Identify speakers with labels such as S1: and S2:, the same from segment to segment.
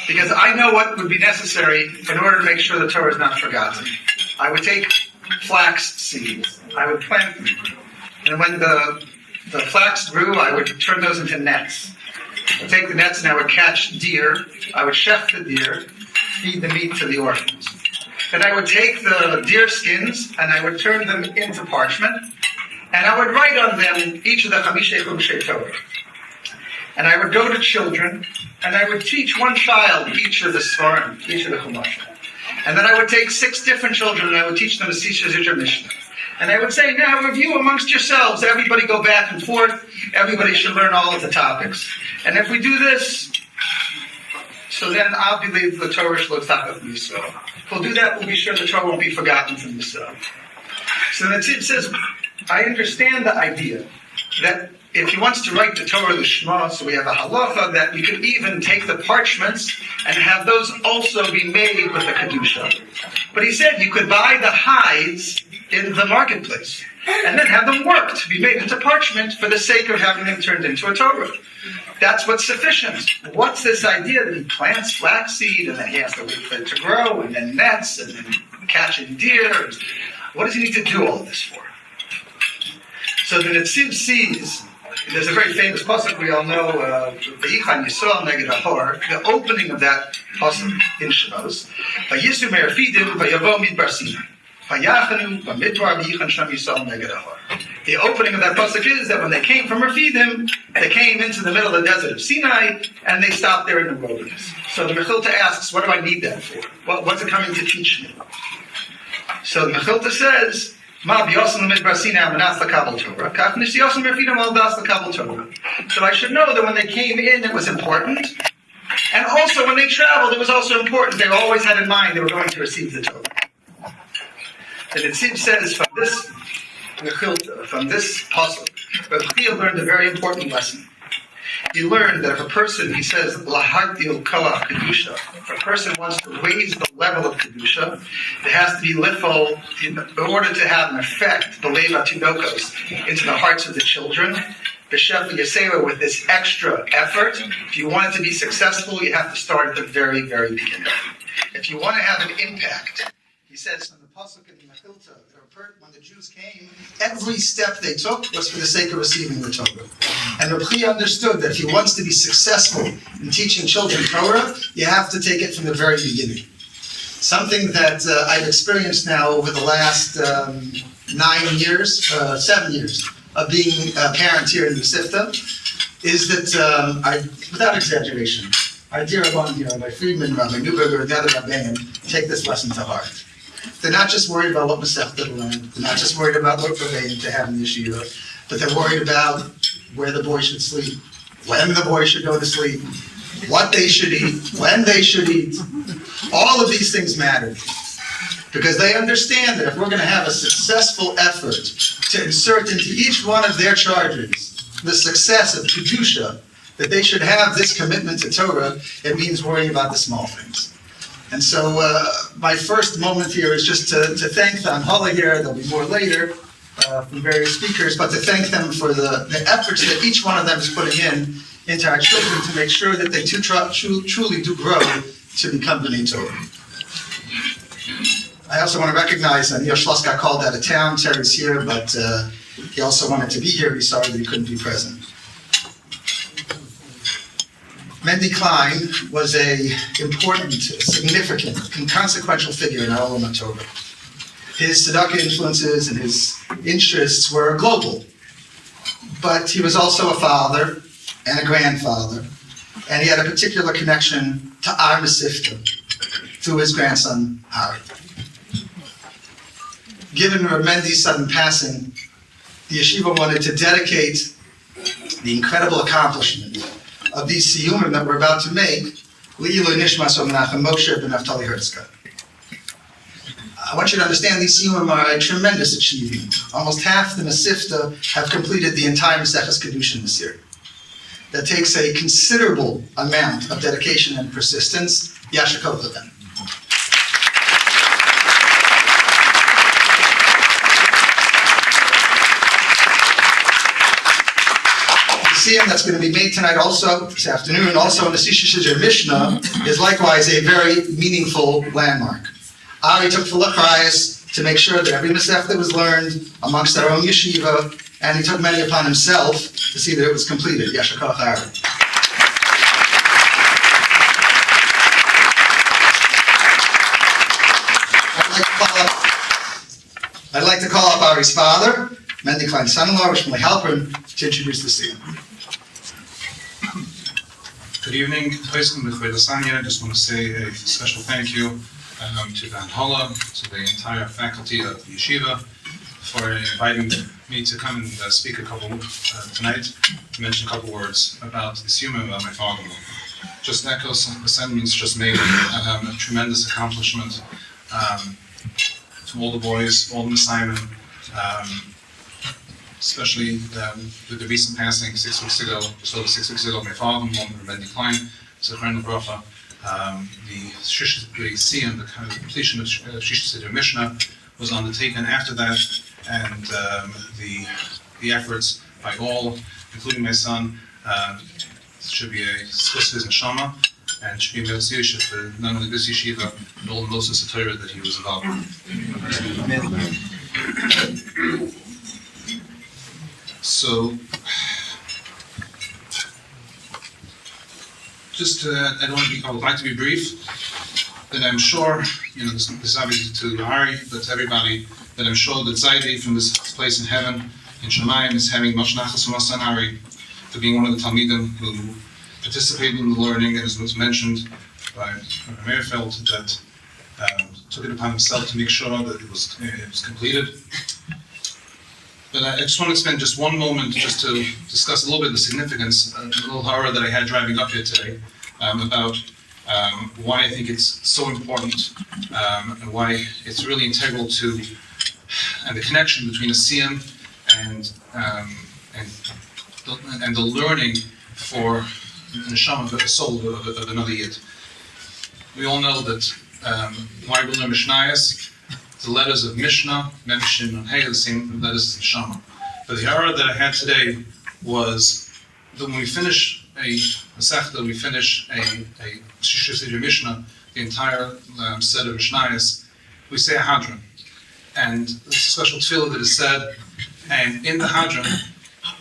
S1: because I know what would be necessary in order to make sure the Torah is not forgotten. I would take flax seeds. I would plant them. And when the flax grew, I would turn those into nets. I would take the nets and I would catch deer. I would chef the deer, feed the meat to the orphans. Then I would take the deer skins and I would turn them into parchment. And I would write on them each of the Chamishei Chumshei Torah. And I would go to children, and I would teach one child each of the Svarim, each of the Chumash. And then I would take 6 different children, and I would teach them the Sisha Zidra Mishnah. And I would say, now review amongst yourselves. Everybody go back and forth. Everybody should learn all of the topics. And if we do this, so then I'll believe the Torah shall from Yisrael. If we'll do that, we'll be sure the Torah won't be forgotten from Yisrael. So the Tzib says, I understand the idea that if he wants to write the Torah Lishma, so we have a halacha that we could even take the parchments and have those also be made with the Kedusha. But he said you could buy the hides in the marketplace and then have them worked to be made into parchment for the sake of having them turned into a Torah. That's what's sufficient. What's this idea that he plants flaxseed and then he has to wait for it to grow and then nets and then catching deer? What does he need to do all this for? So the Netziv sees, there's a very famous pasuk we all know, V'yichan Yisrael neged Ahor, the opening of that pasuk in Shemos, V'yisu me'erfidim v'yavo midbar Sinai, V'yachanu v'midbar v'yichan sham Yisrael neged Ahor. The opening of that pasuk is that when they came from Refidim, they came into the middle of the desert of Sinai, and they stopped there in the wilderness. So the Mechilta asks, what do I need that for? What's it coming to teach me? So the Mechilta says, so I should know that when they came in, it was important. And also when they traveled, it was also important. They always had in mind they were going to receive the Torah. And it says from this puzzle, Rabbi Chia learned a very important lesson. He learned that if a person, he says, Lahagdil Koach Kedusha, if a person wants to raise the level of Kedusha, there has to be lifol, in order to have an effect, Beleva Tinokos, into the hearts of the children. B'Shef Yaseva, with this extra effort, if you want it to be successful, you have to start at the very, very beginning. If you want to have an impact, he says from the Pasuk in the Mechilta, when the Jews came, every step they took was for the sake of receiving the Torah. And Rabbi Chia understood that if he wants to be successful in teaching children Torah, you have to take it from the very beginning. Something that I've experienced now over the last 7 years of being a parent here in Mesivta, is that, without exaggeration, our dear Rabbi Friedman, Rabbi Newberger, and the other Rabbeim take this lesson to heart. They're not just worried about what Mesivta to learn. They're not just worried about what Rabbeim to have in the yeshiva, but they're worried about where the boy should sleep, when the boy should go to sleep, what they should eat, when they should eat. All of these things matter because they understand that if we're going to have a successful effort to insert into each one of their charges the success of Kedusha, that they should have this commitment to Torah, it means worrying about the small things. And so my first moment here is just to thank the Anhala here, there'll be more later from various speakers, but to thank them for the efforts that each one of them is putting into our children to make sure that they truly do grow to become B'nai Torah. I also want to recognize Neil Schloss got called out of town. Terry's here, but he also wanted to be here. He's sorry that he couldn't be present. Mendy Klein was an important, significant, and consequential figure in our Olam Torah. His tzedakah influences and his interests were global, but he was also a father and a grandfather, and he had a particular connection to our Mesivta through his grandson, Hari. Given Mendy's sudden passing, the yeshiva wanted to dedicate the incredible accomplishment of these Siyumim that we're about to make, Le'ilu Nishmas Menachem Moshe ben Naftali Herzka. I want you to understand these Siyumim are a tremendous achievement. Almost half the Mesivta have completed the entire Maseches Kedushin this year. That takes a considerable amount of dedication and persistence. Yasher Koach Leben. Siyum that's going to be made tonight also, this afternoon, also in the Sishishizer Mishnah, is likewise a very meaningful landmark. Ari took full achrayus to make sure that every Mesivta was learned amongst our own yeshiva, and he took many upon himself to see that it was completed. Yasher koach Ari. I'd like to call up Ari's father, Mendy Klein's son-in-law, which will help him to introduce the Siyum.
S2: Good evening. I just want to say a special thank you to the Anhola, to the entire faculty of the Yeshiva for inviting me to come and speak tonight, to mention a couple words about the Siyum and about my father-in-law. Just echoes the sentiments just made, a tremendous accomplishment to all the boys, all the Simon, especially with the recent passing 6 weeks ago, just over 6 weeks ago, my father-in-law, Mendy Klein, Zechron Bracha, the Siyum, the completion of Shisha Mishnah, was undertaken after that, and the efforts by all, including my son, should be a schus for his neshama, and should be a metziyah for not only this yeshiva, but all the Moses Torah that he was involved in. So, I would like to be brief, that I'm sure, this is obviously to Ari, but to everybody, that I'm sure that Zaidi from this place in heaven, in Shemayim, is having much nachas from us and Ari, for being one of the Talmidim who participated in the learning, and as was mentioned by Meirfeld, that took it upon himself to make sure that it was completed. But I just want to spend just one moment just to discuss a little bit the significance, a little horror that I had driving up here today, about why I think it's so important, and why it's really integral to, and the connection between a Siyum and the learning for the neshama, the soul of another yid. We all know that why we learn Mishnayos, the letters of Mishnah, Mem, Shin, and Hey, the same letters as Neshama. But the error that I had today was that when we finish a Masechta, we finish a Shisha Mishnah, the entire set of Mishnayos, we say a Hadron. And there's a special tefillah that is said, and in the Hadron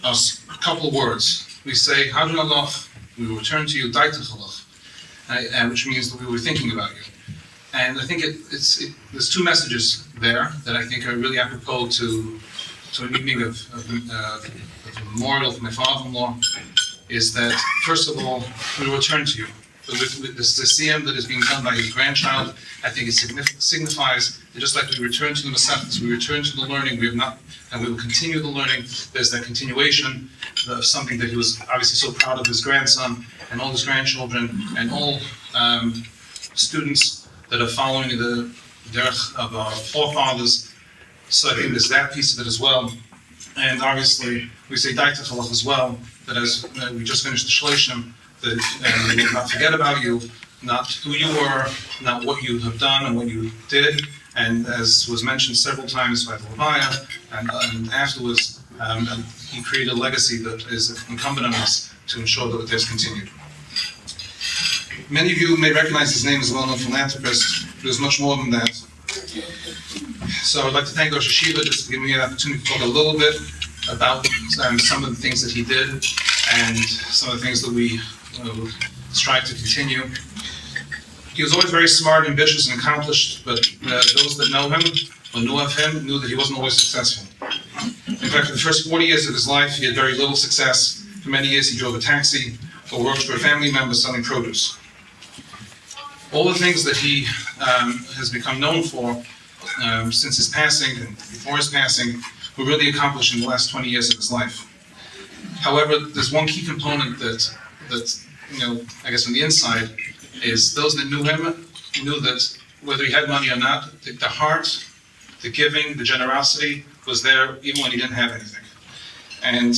S2: are a couple of words. We say, Hadron Allah, we will return to you, Daitach Allah, which means that we were thinking about you. And I think there's two messages there that I think are really apropos to an evening of the memorial for my father-in-law, is that, first of all, we will return to you. This Siyum that is being done by his grandchild, I think it signifies that just like we return to the Mesivta, we return to the learning, we have not, and we will continue the learning. There's that continuation of something that he was obviously so proud of, his grandson, and all his grandchildren, and all students that are following the derech of our forefathers. So I think there's that piece of it as well. And obviously, we say Daitach Allah as well, that as we just finished the Shloshim, that we will not forget about you, not who you were, not what you have done and what you did. And as was mentioned several times by the Levaya, and afterwards, he created a legacy that is incumbent on us to ensure that there's continued. Many of you may recognize his name as a well-known philanthropist, but there's much more than that. So I would like to thank Rosh Hashiva just to give me an opportunity to talk a little bit about some of the things that he did and some of the things that we strive to continue. He was always very smart, ambitious, and accomplished, but those that know him or knew of him knew that he wasn't always successful. In fact, for the first 40 years of his life, he had very little success. For many years, he drove a taxi or worked for a family member selling produce. All the things that he has become known for since his passing and before his passing were really accomplished in the last 20 years of his life. However, there's one key component that I guess from the inside, is those that knew him knew that whether he had money or not, the heart, the giving, the generosity was there even when he didn't have anything. And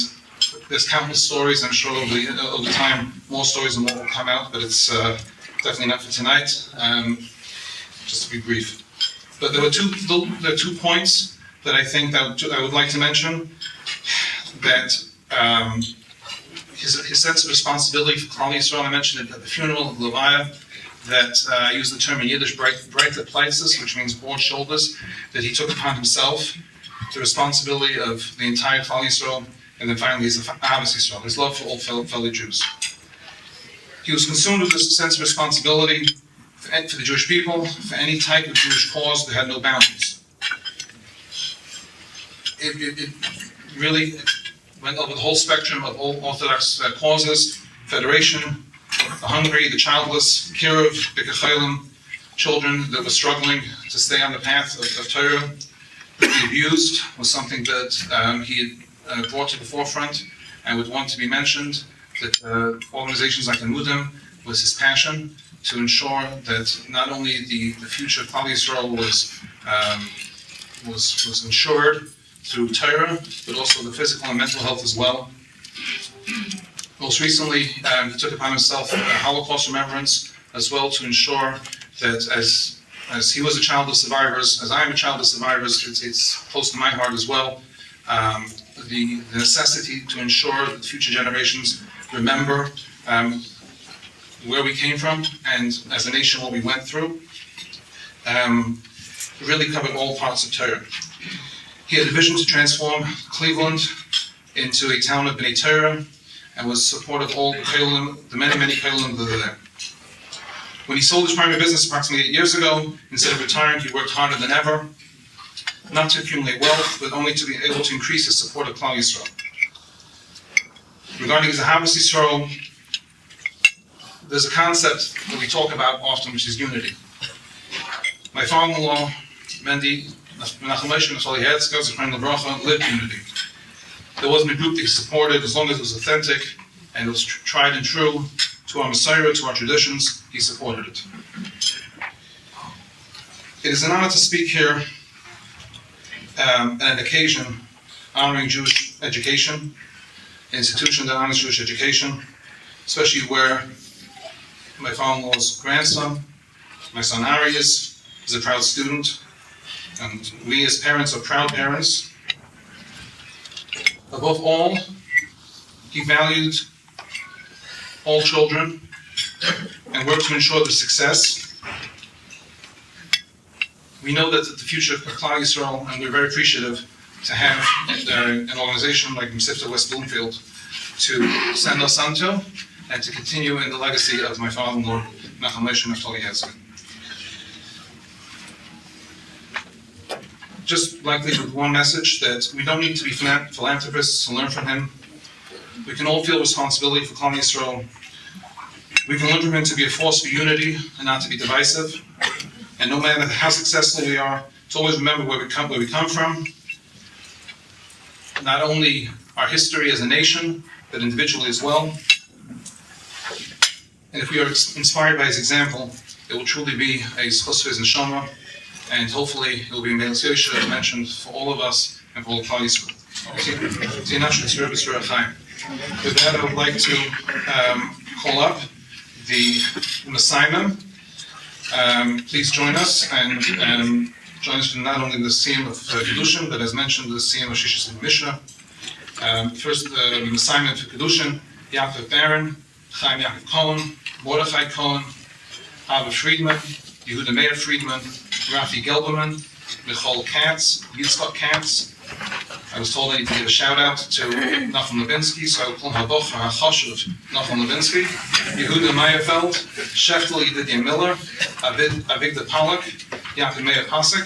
S2: there's countless stories, I'm sure over time, more stories and more will come out, but it's definitely not for tonight, just to be brief. But there are two points that I think that I would like to mention that his sense of responsibility for Klal Yisrael. I mentioned it at the funeral of Leviah, that I used the term in Yiddish, breite plaitzes, which means broad shoulders, that he took upon himself the responsibility of the entire Klal Yisrael, and then finally his Ahavas Yisrael, his love for all fellow Jews. He was consumed with this sense of responsibility for the Jewish people, for any type of Jewish cause that had no boundaries. It really went over the whole spectrum of all Orthodox causes: federation, the hungry, the childless, kiruv, b'kachaylim, children that were struggling to stay on the path of Torah. The abused was something that he had brought to the forefront and would want to be mentioned. That organizations like Amudim was his passion to ensure that not only the future of Klal Yisrael was ensured through Torah, but also the physical and mental health as well. Most recently, he took upon himself Holocaust remembrance as well, to ensure that as he was a child of survivors, as I am a child of survivors, it's close to my heart as well, the necessity to ensure that future generations remember where we came from and as a nation what we went through. Really covered all parts of Torah. He had a vision to transform Cleveland into a town of Bnei Torah, and was supportive of all the many Kohelim that are there. When he sold his primary business approximately 8 years ago, instead of retiring, he worked harder than ever, not to accumulate wealth, but only to be able to increase his support of Klal Yisrael. Regarding his Ahavas Yisrael, there's a concept that we talk about often, which is unity. My father-in-law, Mendy, lived unity. There wasn't a group that he supported. As long as it was authentic and it was tried and true to our Messiah, to our traditions, he supported it. It is an honor to speak here at an occasion honoring Jewish education, an institution that honors Jewish education, especially where my father-in-law's grandson, my son Ari, is a proud student, and we as parents are proud parents. Above all, he valued all children and worked to ensure their success. We know that the future of Klal Yisrael, and we're very appreciative to have an organization like Mesivta West Bloomfield to send us onto and to continue in the legacy of my father-in-law, Nachum Moshe Naftali Herzog. Just likely with one message, that we don't need to be philanthropists to learn from him. We can all feel responsibility for Klal Yisrael. We can learn from him to be a force for unity and not to be divisive. And no matter how successful we are, to always remember where we come from. Not only our history as a nation, but individually as well. And if we are inspired by his example, it will truly be a zchus for his neshama. And hopefully it will be Me'el Yosha, as mentioned, for all of us and for all of Klal Yisrael. With that, I would like to call up the Messiah. Please join us, and join us for not only the Siyum of Kedushin, but as mentioned, the Siyum of Shishis and Mishnah. First, the Messiah for Kedushin: Yaakov Baron, Chaim Yaakov Cohen, Mordechai Cohen, Abba Friedman, Yehuda Meir Friedman, Rafi Gelberman, Michal Katz, Yitzchak Katz. I was told I need to give a shout out to Nachum Levinsky, so I will call Haboch HaChashuv Nachum Levinsky, Yehuda Meyerfeld, Sheftel Yedidia Miller, Avigdor Pollack, Yaakov Meir Pasek,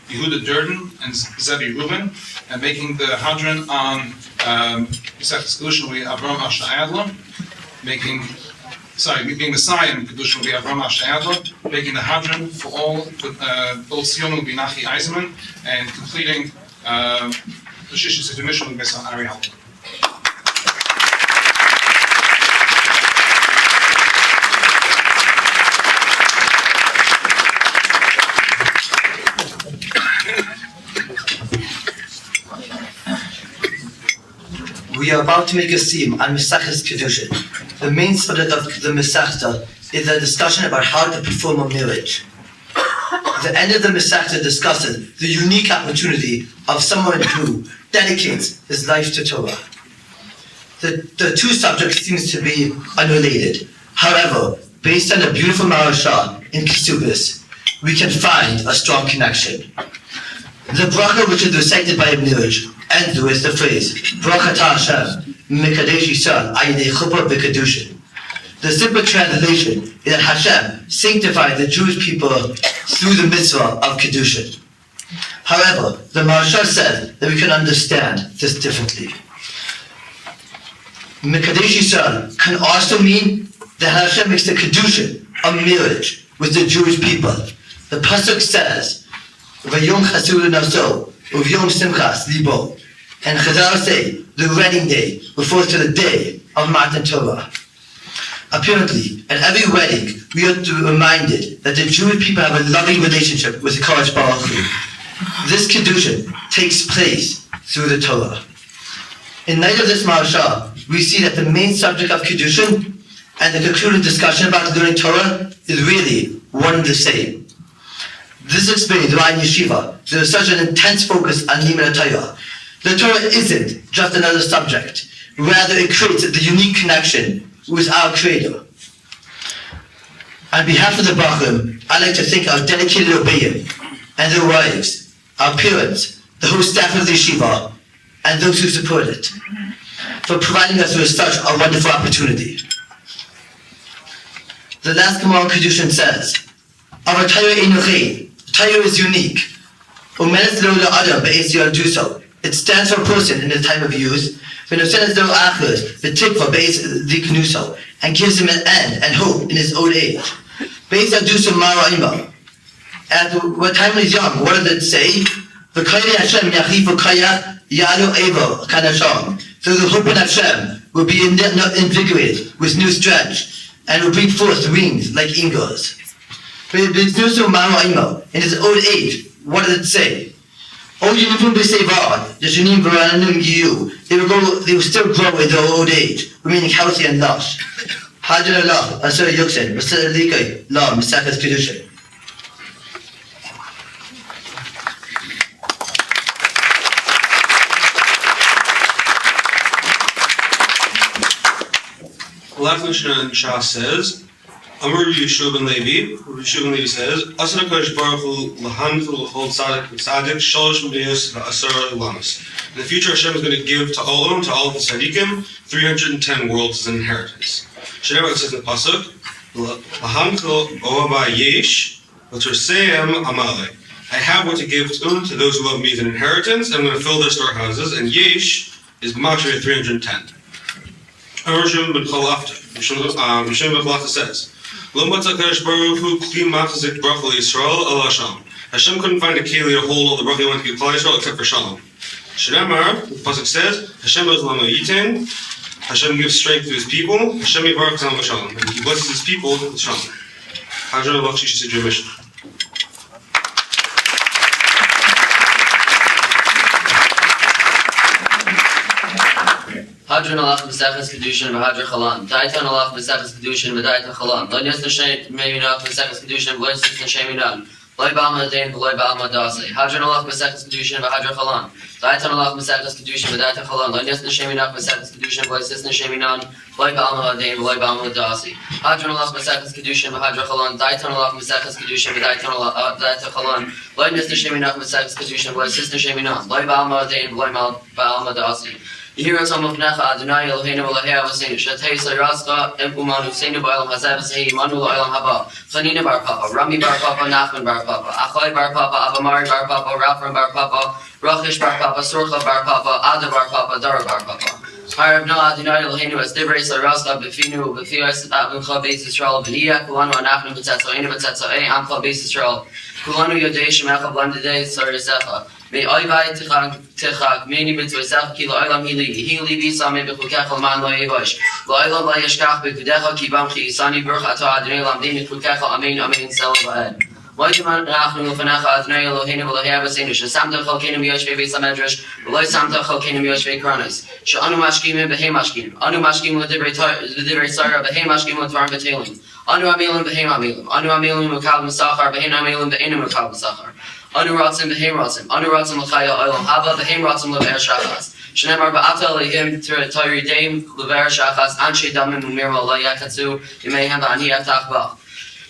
S2: Yehuda Durden, and Zevi Rubin, and making the Hadron on Yisach's Kedushin will be Avram Asher Adler, being Messiah in Kedushin will be Avram Asher Adler, making the Hadron for all, both Siyum will be Nachi Eisenman, and completing the Shishis of the Mission will be Son Ari Halper.
S3: We are about to make a Siyum on Mesachas Kedushin. The main subject of the Mesachta is a discussion about how to perform a marriage. The end of the Mesachta discusses the unique opportunity of someone who dedicates his life to Torah. The two subjects seems to be unrelated. However, based on the beautiful Marashah in Kesubis, we can find a strong connection. The bracha which is recited by Ibn ends with the phrase, Bracha ta Hashem, Mekadesh Yisrael, Ayidei Chuppah V'Kedushin. The simple translation is that Hashem sanctified the Jewish people through the mitzvah of Kedushin. However, the Maharsha said that we can understand this differently. Mekadesh Yisrael can also mean that Hashem makes the Kedushin a marriage with the Jewish people. The Pasuk says, Vayom Chasulu Naso, Uvyom Simchas Libo. And Chazal say, the wedding day refers to the day of Matan Torah. Apparently, at every wedding, we are to be reminded that the Jewish people have a loving relationship with Kodesh Baruch Hu. This Kedushin takes place through the Torah. In light of this Maharsha, we see that the main subject of Kedushin and the concluding discussion about learning Torah is really one and the same. This explains why in Yeshiva there is such an intense focus on Limud Torah. The Torah isn't just another subject, rather it creates the unique connection with our Creator. On behalf of the Bachrim, I'd like to thank our dedicated Rebbeim and their wives, our parents, the whole staff of the Yeshiva, and those who support it, for providing us with such a wonderful opportunity. The last Gemara Kedushin says, Our Torah Einochein, Torah is unique. Umenes lo la'adam be'ez yalduso. It stands for a person in his time of youth, and gives him an end and hope in his old age. At what time he's young, what does it say? So the hope in Hashem will be invigorated with new strength and will bring forth wings like eagles. In his old age, what does it say? They will still grow in their old age, remaining healthy and lush.
S4: Last Mishnah in Shah says, Amar Yeshua ben Levi. Yeshua ben Levi says, Asar HaKadosh Baruch Hu lahanchul l'chol tzaddik shalosh mediyos v'asara ulamas. In the future, Hashem is going to give to all of the tzaddikim 310 worlds as an inheritance. Shneimar, it says in the pasuk, lahanchul ohava yesh v'torseim amale. I have what to give to those who love me as an inheritance, and I'm going to fill their storehouses. And yesh is Gematria 310. Rishon ben Chalafta. Rishon ben Chalafta says, Hashem couldn't find a keli to hold all the bracha he wanted to give Klal Yisrael except for Shalom. Shneimar, the pasuk says, Hashem Hashem gives strength to his people. Hashem yivarach tzalm v'shalom, and he blesses his people with Shalom. Hadron Alach Shisha Sidra Mishnah.
S5: Hadron alach b'sechas kedushin v'hadra chalan. Daitan alach b'sechas kedushin v'daita chalan. Lo yas n'shem me'inach b'sechas kedushin v'lo yas n'shem inan. Lo ba'alma dain v'lo ba'alma dase. Hadron alach b'sechas kedushin v'hadra chalan. Daitan alach b'sechas kedushin v'daita chalan. Lo yas n'shem inach b'sechas kedushin v'lo yas n'shem inan. Lo ba'alma dain v'lo ba'alma dase. Hadron alach b'sechas kedushin v'hadra chalan. Daitan alach b'sechas kedushin v'daita chalan. Lo yas n'shem inach b'sechas kedushin v'lo yas n'shem inan. Lo ba'alma dain v'lo ba'alma dase. Yehira Tzomavnecha Adonai Eloheinu Elohei Avosenu Shetei Sayrascha Umanu Seinu Ba'elam Hazeh V'Sehi Manu L'Olam Haba Chanina Bar Papa Rami Bar Papa Nachman Bar Papa Achai Bar Papa Abamari Bar Papa Rafram Bar Papa Rachish Bar Papa Surcha Bar Papa Ada Bar Papa Dara Bar Papa Harav No Adonai Eloheinu Es Divrei Sayrascha B'Finu B'Fiyos Atmincha Beis Yisrael V'Niyah Kulanu Anachnu B'Tetzoinu B'Tetzoei Amcha Beis Yisrael Kulanu Yodei Shemecha B'Landidei Saryasecha May I buy Tichak, many bits with Sach Kilo Ilam Hili Bisa, maybe Kukachal Man Loevash. Loila Layashkach, Bikudecha, Kibamchi, Sani Burkhato, Adrelam, Dini Kukachal, Amen, Amen, Salabahed. Wajman Rachnu Fanacha, Adnei Elohim, Elohim, Sinish, Samta Chalkinum Yoshve Samedrash, Loy Samta Chalkinum Yoshve Kronis. Shanu Mashkim, Behemashkim, Anu Mashkim with the Dibre Sarah, Behemashkim with Varmatalim. Anu Amilim, Behemamilim, Anu Amilim, Mukal Masachar, Behemamilim, Behinam Mukal Masachar. Anu Ratzim Behem Ratzim, Anu Ratzim L'chaya Olam Haba, Behem Ratzim L'Be'er Shachas. Shnemar ba'ata lehim tirideim lever shachas anshe damim umirma lo yakatsu yimehem v'ani yaftach bach.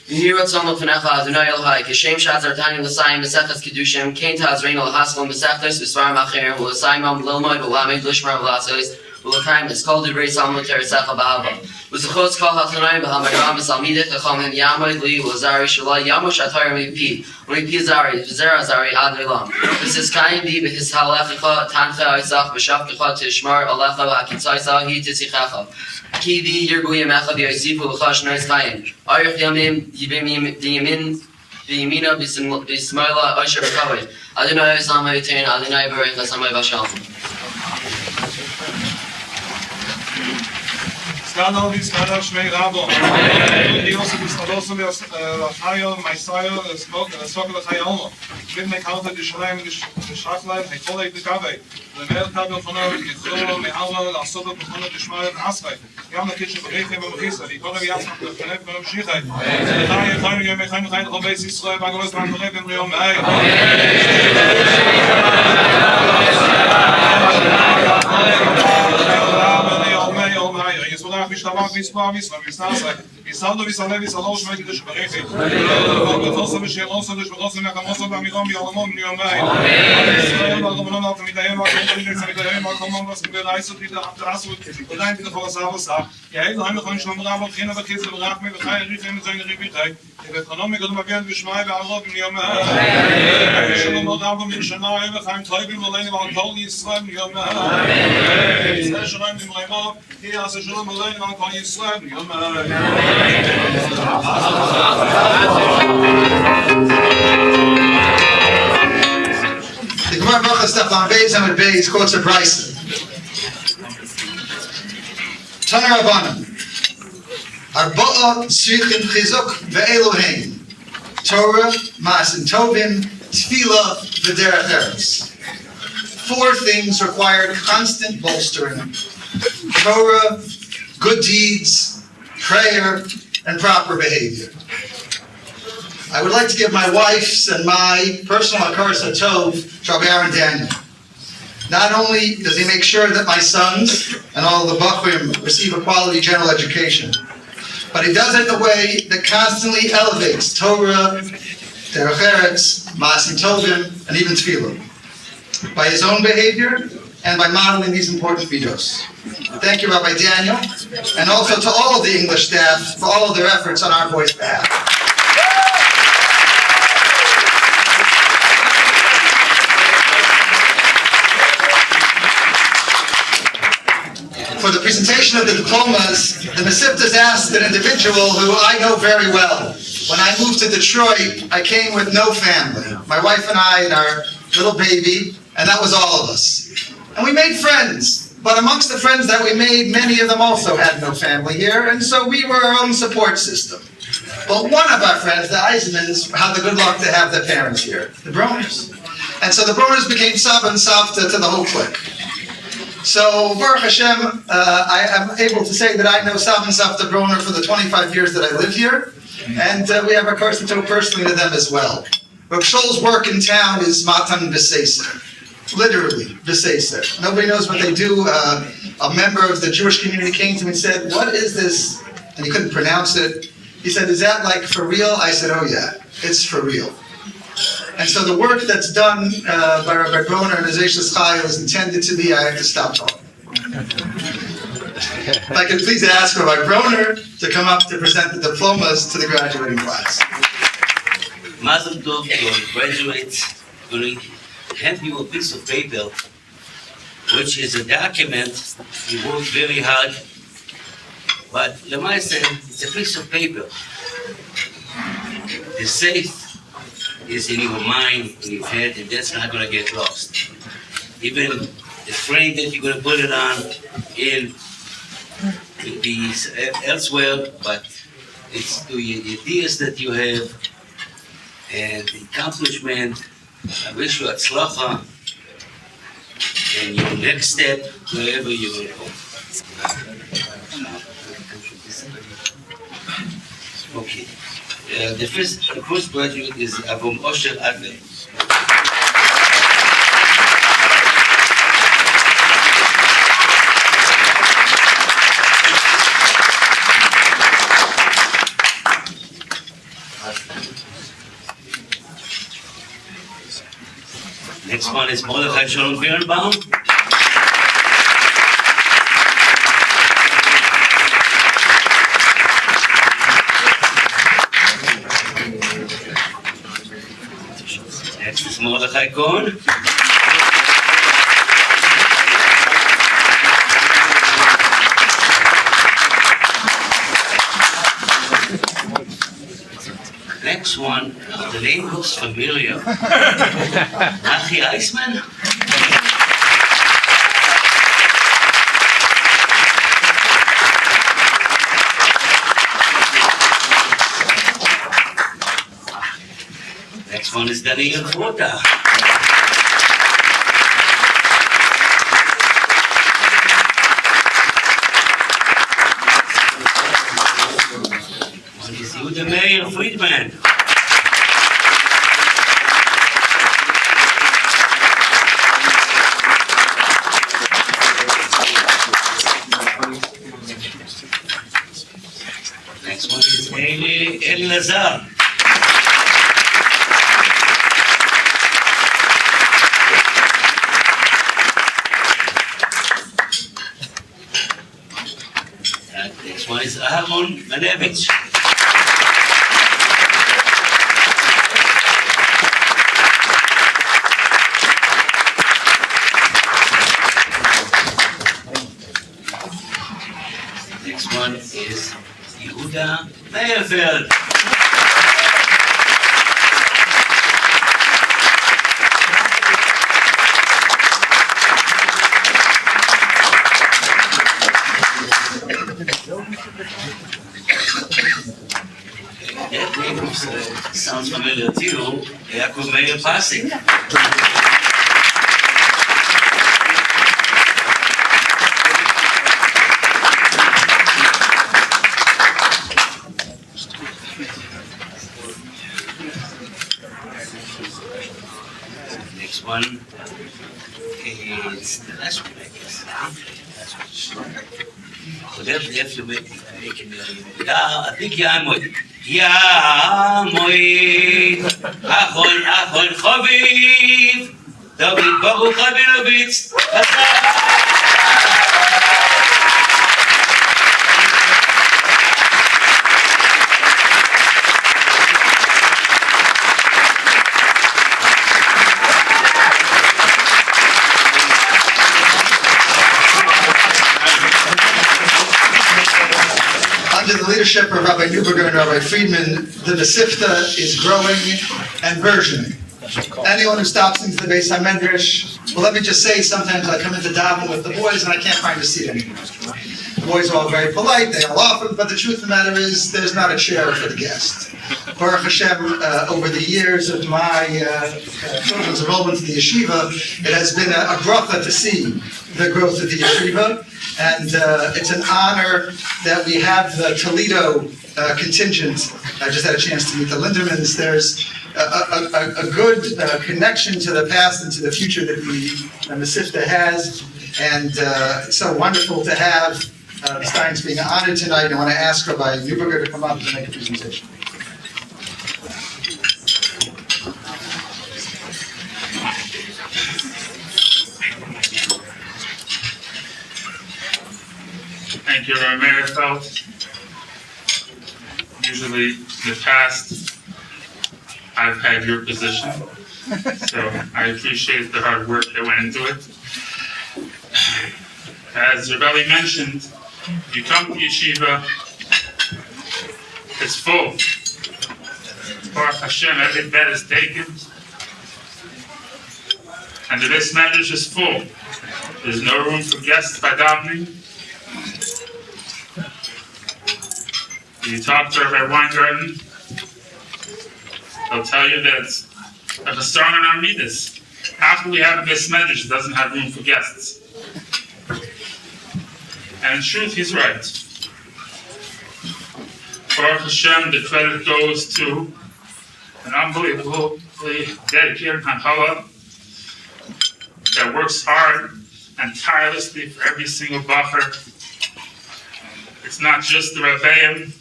S5: Nira tzomot v'necha Adonai Elohai Kishem shazar tani l'sayim b'sechas kedushim Kain ta'azreinu l'haskol b'sechtas v'svarim acherim V'l'sayimam l'ilmoid v'lamed l'shmar v'latzos V'l'kaim Eskol divrei salmut teresecha b'hava V'zuchos kol ha'tanayim b'hamaram v'salmidech l'chomim Yamoid li v'lazari shalai Yamosh atayim mipi Mipi zari v'zera zari ad v'lam V'siskayim di b'his ha'alechicha Tancha oisach v'shavkecha tishmar alecha v'akitzaysa hi titzichecha Ki di yirbu yamecha v'yosifu l'chash nois chayim Arich yamim Diyamin Diyamina Bismillah Asher Kavod Adonai Samay Tain Adonai Baruch Samay Basham.
S6: Skandal di skandal shmei rabo. Dios di stadoso di Achayo, Maisayo, Sokol Achayo. Bin me kauta di Shalaim di Shachlaim, he kolei di Kaveh. The male kabel chono yichlo me'alma l'asota b'chono d'shmar v'asrei. Yam l'kitchen b'reichim v'mechisa. V'yikono v'yatzmach l'chanef v'm'mshichai. V'chai yechayim yom echayim l'chayim l'chol beis Yisrael v'agolos v'antorei v'm'yom me'ay. Yisodach v'shtabach v'yispah v'yisra v'yisnasai. Yisado v'yisaleh v'yisalo shmei k'dush b'reichim. V'chosa v'shelosa v'shvochosa v'akamosa v'amirom v'yalamon v'yom me'ay. Yisrael v'algomonon al t'midayim v'akom Kommen was bereist die Abtrasse und ein wieder vor Sabas. Ja, ich habe schon schon mal Kinder bei Kids gebracht mit drei Richten mit seiner Realität. Der Ökonomik und mal werden geschmei bei Arab in Yom. Schon mal da mit Schnai wir haben Teufel mal eine mal Paul Israel Yom. Ist schon im Raimab, hier ist schon mal eine mal Paul Israel Yom.
S1: The Gemara Baruch stuff on Beis Amid Beis quotes a Bryson. Taner Rabbanan. Arba'a Tzrichim Chizuk ve'Eloheim. Torah, Ma'asim Tovim, Tefillah, v'Derech Eretz. 4 things required constant bolstering. Torah, good deeds, prayer, and proper behavior. I would like to give my wife's and my personal Hakaras HaTov to Rabbi Aaron Daniel. Not only does he make sure that my sons and all the Bachrim receive a quality general education, but he does it in a way that constantly elevates Torah, Derech Eretz, Ma'asim Tovim, and even Tefillah, by his own behavior and by modeling these important videos. Thank you, Rabbi Daniel, and also to all of the English staff for all of their efforts on our boys' behalf. For the presentation of the diplomas, the Mesivtas asked an individual who I know very well. When I moved to Detroit, I came with no family. My wife and I and our little baby, and that was all of us. And we made friends, but amongst the friends that we made, many of them also had no family here, and so we were our own support system. But one of our friends, the Eismans, had the good luck to have their parents here, the Broners. And so the Broners became Sab and Savta to the whole clique. So, Baruch Hashem, I am able to say that I know Sab and Savta Broner for the 25 years that I live here, and we have a person to personally to them as well. Rav Shol's work in town is Matan B'Seiser, literally B'Seiser. Nobody knows what they do. A member of the Jewish community came to me and said, "What is this?" And he couldn't pronounce it. He said, "Is that like for real?" I said, "Oh yeah, it's for real." And so the work that's done by Rabbi Broner and Azeshus Chayil is intended to be, I have to stop talking. If I could please ask Rabbi Broner to come up to present the diplomas to the graduating class.
S7: Mazel Tov to our graduates. I'm going to hand you a piece of paper, which is a document. You worked very hard, but Lemaise, it's a piece of paper. The safe is in your mind, in your head, and that's not going to get lost. Even the frame that you're going to put it on in will be elsewhere, but it's the ideas that you have and the accomplishment. I wish you atzlacha and your next step, wherever you will go. Okay. The first graduate is Avon Osher Adler. Next one is Mordechai Shalom Birnbaum. Next is Mordechai Cohen. Next one, the name looks familiar. Nachi Eisman? Next one is Daniel Fota. One is Yehuda Meir Friedman. Next one is Eli Lazar. Next one is Aharon Malevich. Next one is Yehuda Meyerfeld. That name sounds familiar too. Yaakov Meir Pasik. Next one is the last one, I guess. So that's if you make I think Yamoy. Yamoy. Achon Chaviv. David Baruch Rabinovitz.
S1: Under the leadership of Rabbi Neuberger and Rabbi Friedman, the Mesivta is growing and versioning. Anyone who stops into the Beis HaMedrash, well, let me just say, sometimes I come into davening with the boys and I can't find a seat anymore. The boys are all very polite, they all offer, but the truth of the matter is, there's not a chair for the guest. Baruch Hashem, over the years of my children's enrollment in the yeshiva, it has been a bracha to see the growth of the yeshiva. And it's an honor that we have the Toledo contingent. I just had a chance to meet the Lindermans. There's a good connection to the past and to the future that the Mesivta has. And it's so wonderful to have the Steins being honored tonight. I want to ask Rabbi Neuberger to come up and make a presentation.
S8: Thank you, Rabbi Meirfeld. Usually, in the past, I've had your position, so I appreciate the hard work that went into it. As Rabbi mentioned, you come to yeshiva, it's full. Baruch Hashem, every bed is taken, and the Beis Medrash is full. There's no room for guests by davening. You talk to Rabbi Weingarten, they'll tell you that it's a song on our midas. How can we have a Beis Medrash that doesn't have room for guests? And in truth, he's right. Baruch Hashem, the credit goes to an unbelievably dedicated Hanhala that works hard and tirelessly for every single bacher. It's not just the Rebbeim,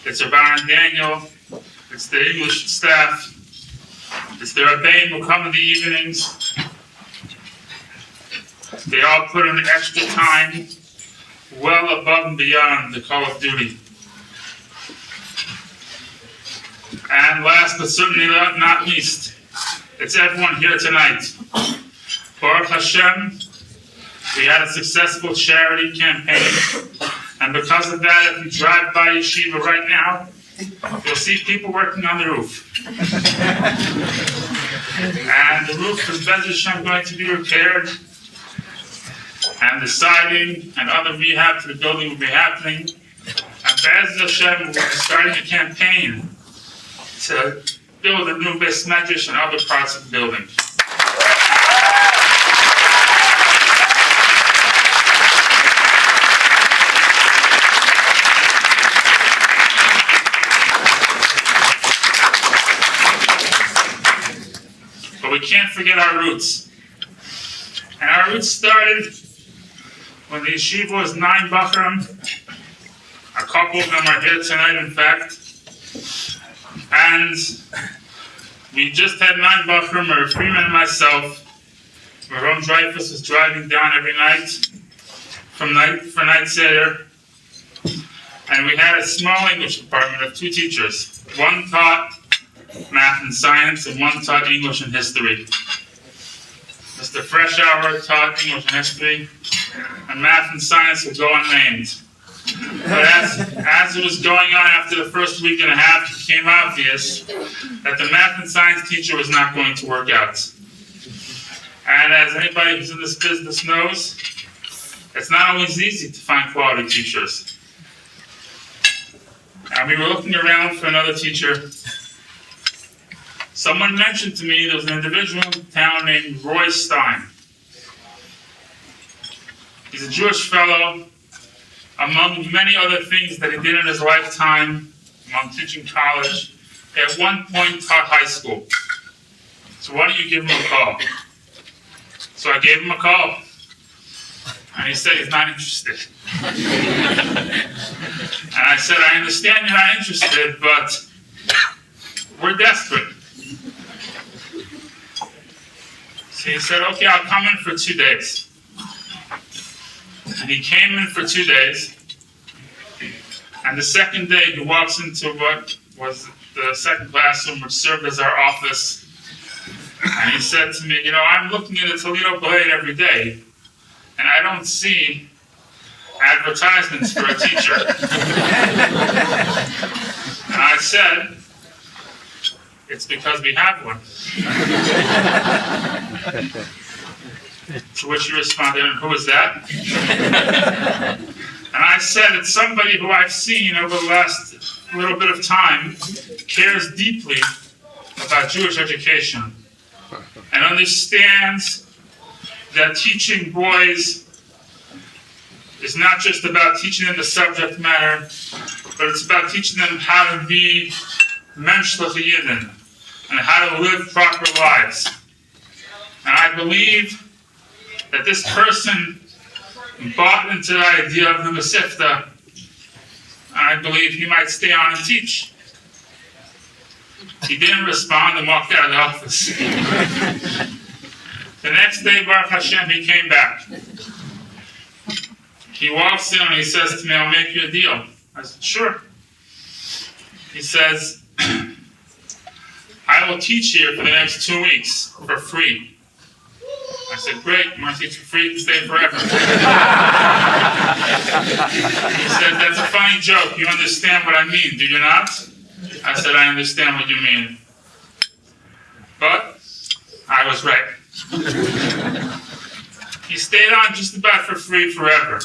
S8: it's Rabbi Daniel, it's the English staff, it's the Rabbein who come in the evenings. They all put in extra time, well above and beyond the call of duty. And last but certainly not least, it's everyone here tonight. Baruch Hashem, we had a successful charity campaign, and because of that, if you drive by Yeshiva right now, you'll see people working on the roof. And the roof is Bez Hashem going to be repaired, and the siding and other rehab to the building will be happening. And Bez Hashem will be starting a campaign to build a new Beis Medrash and other parts of the building. But we can't forget our roots. And our roots started when the yeshiva was 9 Bachram. A couple of them are here tonight, in fact. And we just had 9 Bachram, or Freeman and myself. Ron Dreyfus was driving down every night for night Seder. And we had a small English department of 2 teachers. One taught math and science, and one taught English and history. Mr. Freshour taught English and history, and math and science would go unnamed. But as it was going on after the first week and a half, it became obvious that the math and science teacher was not going to work out. And as anybody who's in this business knows, it's not always easy to find quality teachers. And we were looking around for another teacher. Someone mentioned to me there was an individual in town named Roy Stein. He's a Jewish fellow. Among many other things that he did in his lifetime, among teaching college, he at one point taught high school. So why don't you give him a call? So I gave him a call. And he said he's not interested. And I said, I understand you're not interested, but we're desperate. So he said, okay, I'll come in for 2 days. And he came in for 2 days. And the second day, he walks into what was the second classroom, which served as our office. And he said to me, you know, I'm looking at the Toledo Blade every day, and I don't see advertisements for a teacher. And I said, it's because we have one. To which he responded, and who is that? And I said, it's somebody who I've seen over the last little bit of time cares deeply about Jewish education and understands that teaching boys is not just about teaching them the subject matter, but it's about teaching them how to be menschliche Yidden and how to live proper lives. And I believe that this person bought into the idea of the Mesivta, and I believe he might stay on and teach. He didn't respond and walked out of the office. The next day, Baruch Hashem, he came back. He walks in and he says to me, I'll make you a deal. I said, sure. He says, I will teach here for the next 2 weeks for free. I said, great, you want to teach for free? You can stay forever. He said, that's a funny joke. You understand what I mean, do you not? I said, I understand what you mean. But I was right. He stayed on just about for free forever.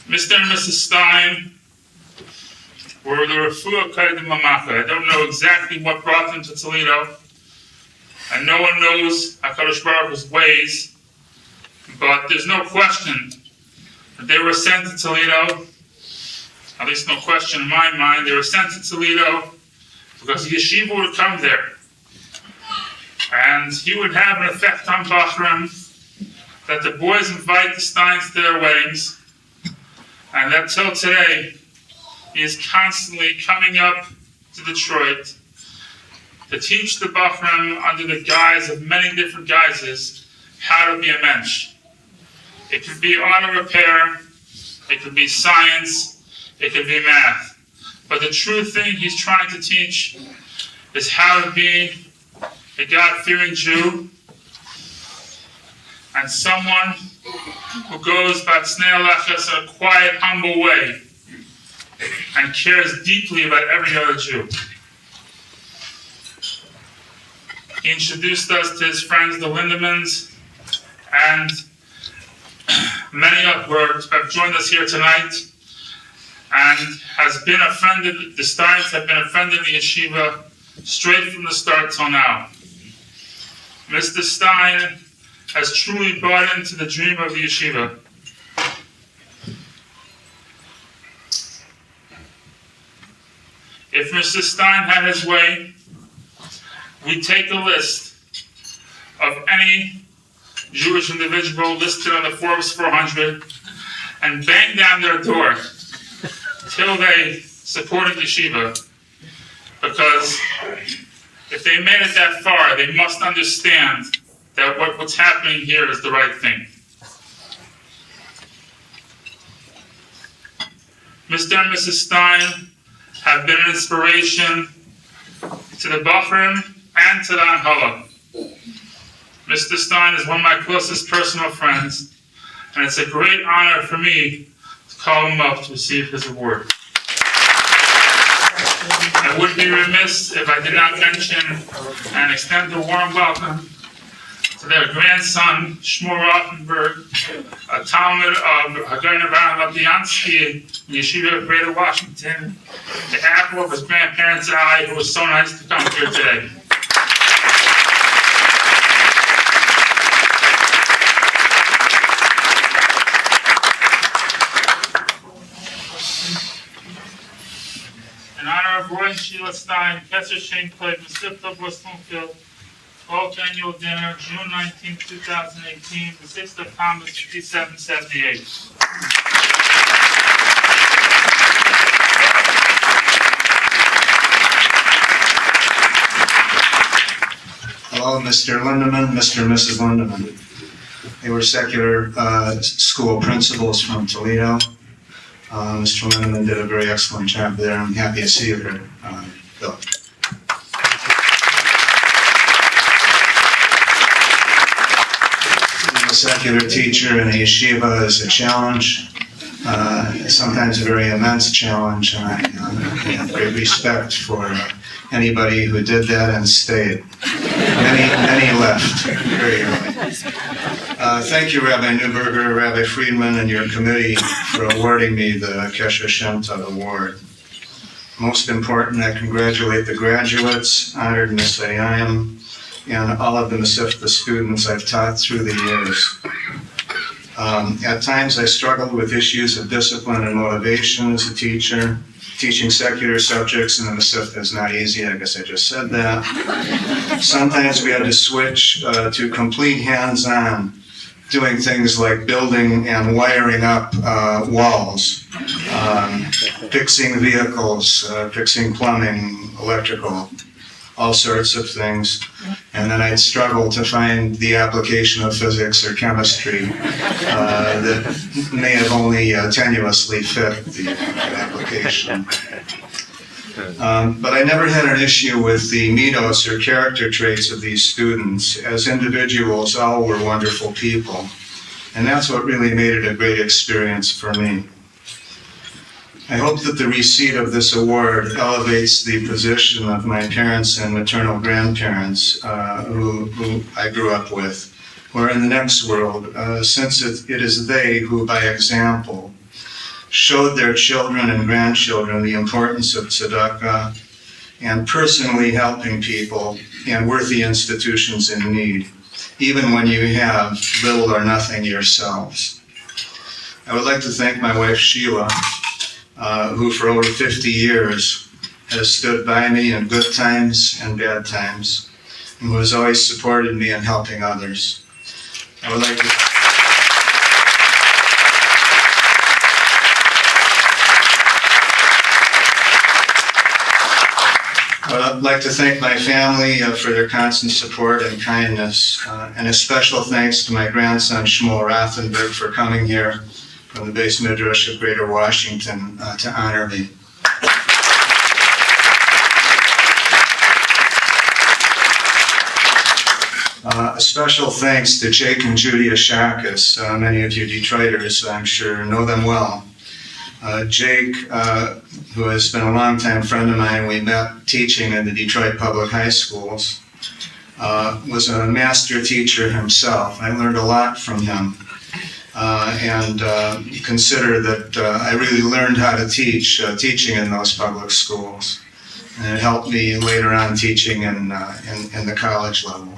S8: Mr. and Mrs. Stein were the Refuah Kaidim Mamaka. I don't know exactly what brought them to Toledo. And no one knows HaKadosh Baruch Hu's ways, but there's no question that they were sent to Toledo, at least no question in my mind, they were sent to Toledo because the yeshiva would come there. And he would have an effect on Bachram that the boys invite the Steins to their weddings, and that till today, He is constantly coming up to Detroit to teach the Bachram under the guise of many different guises how to be a mensch. It could be auto repair, it could be science, it could be math. But the true thing he's trying to teach is how to be a God-fearing Jew and someone who goes by Tznei Lachas in a quiet, humble way and cares deeply about every other Jew. He introduced us to his friends, the Lindemans, and many who have joined us here tonight, and has been a friend of the Steins, have been a friend of the yeshiva straight from the start till now. Mr. Stein has truly bought into the dream of the yeshiva. If Mr. Stein had his way, we'd take a list of any Jewish individual listed on the Forbes 400 and bang down their door till they supported yeshiva. Because if they made it that far, they must understand that what's happening here is the right thing. Mr. and Mrs. Stein have been an inspiration to the Bachrim and to the Anhala. Mr. Stein is one of my closest personal friends, and it's a great honor for me to call him up to receive his award. I would be remiss if I did not mention and extend a warm welcome to their grandson, Shmuel Rothenberg, a Talmud of Hagar Navarro Lapiansky in Yeshiva of Greater Washington, the apple of his grandparents' eye, who was so nice to come here today. In honor of Roy and Sheila Stein, Kesser Shane Clay, Mesivta, Bloomfield, 12th annual dinner, June 19, 2018, the 6th of Thomas, 5778.
S1: Hello, Mr. Lindeman, Mr. and Mrs. Lindeman. They were secular school principals from Toledo. Mr. Lindeman did a very excellent job there. I'm happy to see you here, Bill. Being a secular teacher in a yeshiva is a challenge, sometimes a very immense challenge, and I have great respect for anybody who did that and stayed. Many left very early. Thank you, Rabbi Newberger, Rabbi Friedman, and your committee for awarding me the Kesher Shem Tov Award. Most important, I congratulate the graduates, honored Messiahim, and all of the Mesivta students I've taught through the years. At times I struggled with issues of discipline and motivation as a teacher. Teaching secular subjects in the Mesivta is not easy, I guess I just said that. Sometimes we had to switch to complete hands-on, doing things like building and wiring up walls, fixing vehicles, fixing plumbing, electrical, all sorts of things. And then I'd struggle to find the application of physics or chemistry that may have only tenuously fit the application. But I never had an issue with the midos or character traits of these students. As individuals, all were wonderful people. And that's what really made it a great experience for me. I hope that the receipt of this award elevates the position of my parents and maternal grandparents who I grew up with, who are in the next world, since it is they who, by example, showed their children and grandchildren the importance of tzedakah and personally helping people and worthy institutions in need, even when you have little or nothing yourselves. I would like to thank my wife Sheila, who for over 50 years has stood by me in good times and bad times, and who has always supported me in helping others. I would like to
S9: I'd like to thank my family for their constant support and kindness, and a special thanks to my grandson Shmuel Rothenberg for coming here from the Beis Midrash of Greater Washington to honor me. A special thanks to Jake and Judy Ashakis. Many of you Detroiters, I'm sure, know them well. Jake, who has been a longtime friend of mine, we met teaching in the Detroit public high schools, was a master teacher himself. I learned a lot from him, and consider that I really learned how to teaching in those public schools, and it helped me later on teaching in the college level.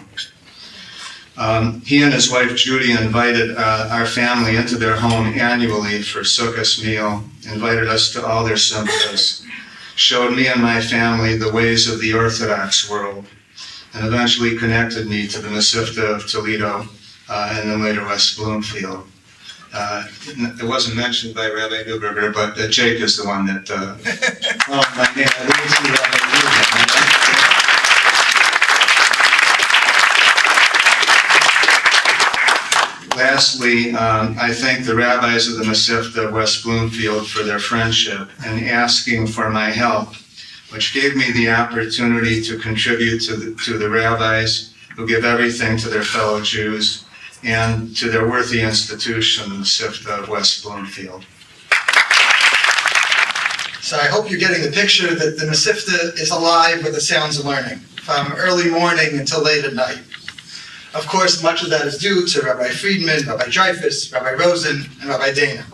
S9: He and his wife Judy invited our family into their home annually for Sukkot meal, invited us to all their simchas, showed me and my family the ways of the Orthodox world, and eventually connected me to the Mesivta of Toledo and then later West Bloomfield. It wasn't mentioned by Rabbi Neuberger, but Jake is the one that, oh my name, I didn't see Rabbi Neuberger. Lastly, I thank the rabbis of the Mesivta of West Bloomfield for their friendship and asking for my help, which gave me the opportunity to contribute to the rabbis who give everything to their fellow Jews and to their worthy institution, the Mesivta of West Bloomfield.
S1: So I hope you're getting the picture that the Mesivta is alive with the sounds of learning, from early morning until late at night. Of course, much of that is due to Rabbi Friedman, Rabbi Dreyfus, Rabbi Rosen, and Rabbi Dana.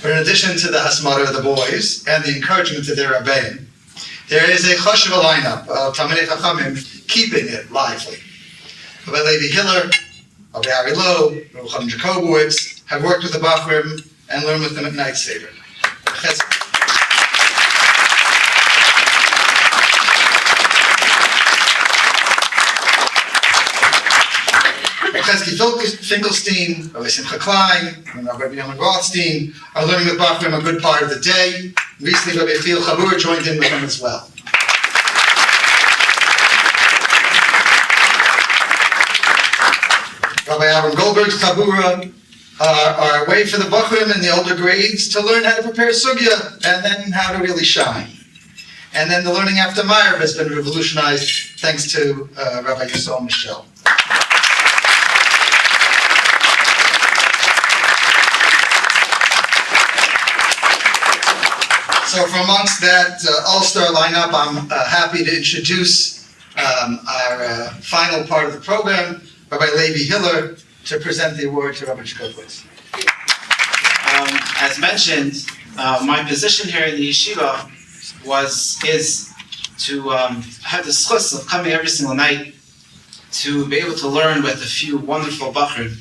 S1: But in addition to the hasmara of the boys and the encouragement to their rabbeim, there is a chashuv lineup of Talmidei Chachamim keeping it lively. Rabbi Levi Hiller, Rabbi Ari Loeb, Rabbi Chaim Jacobowitz have worked with the Bachrim and learned with them at night Seder. Chesky Finkelstein, Rabbi Simcha Klein, and Rabbi Yom Rothstein are learning with Bachrim a good part of the day. Recently, Rabbi Phil Chabur joined in with them as well. Rabbi Aaron Goldberg's Chabura are a way for the Bachrim in the older grades to learn how to prepare sugya and then how to really shine. And then the learning after Meyer has been revolutionized thanks to Rabbi Yisrael Michel. So from amongst that all-star lineup, I'm happy to introduce our final part of the program, Rabbi Levi Hiller, to present the award to Rabbi Jacobowitz.
S10: As mentioned, my position here in the yeshiva is to have the schus of coming every single night to be able to learn with a few wonderful bachrim.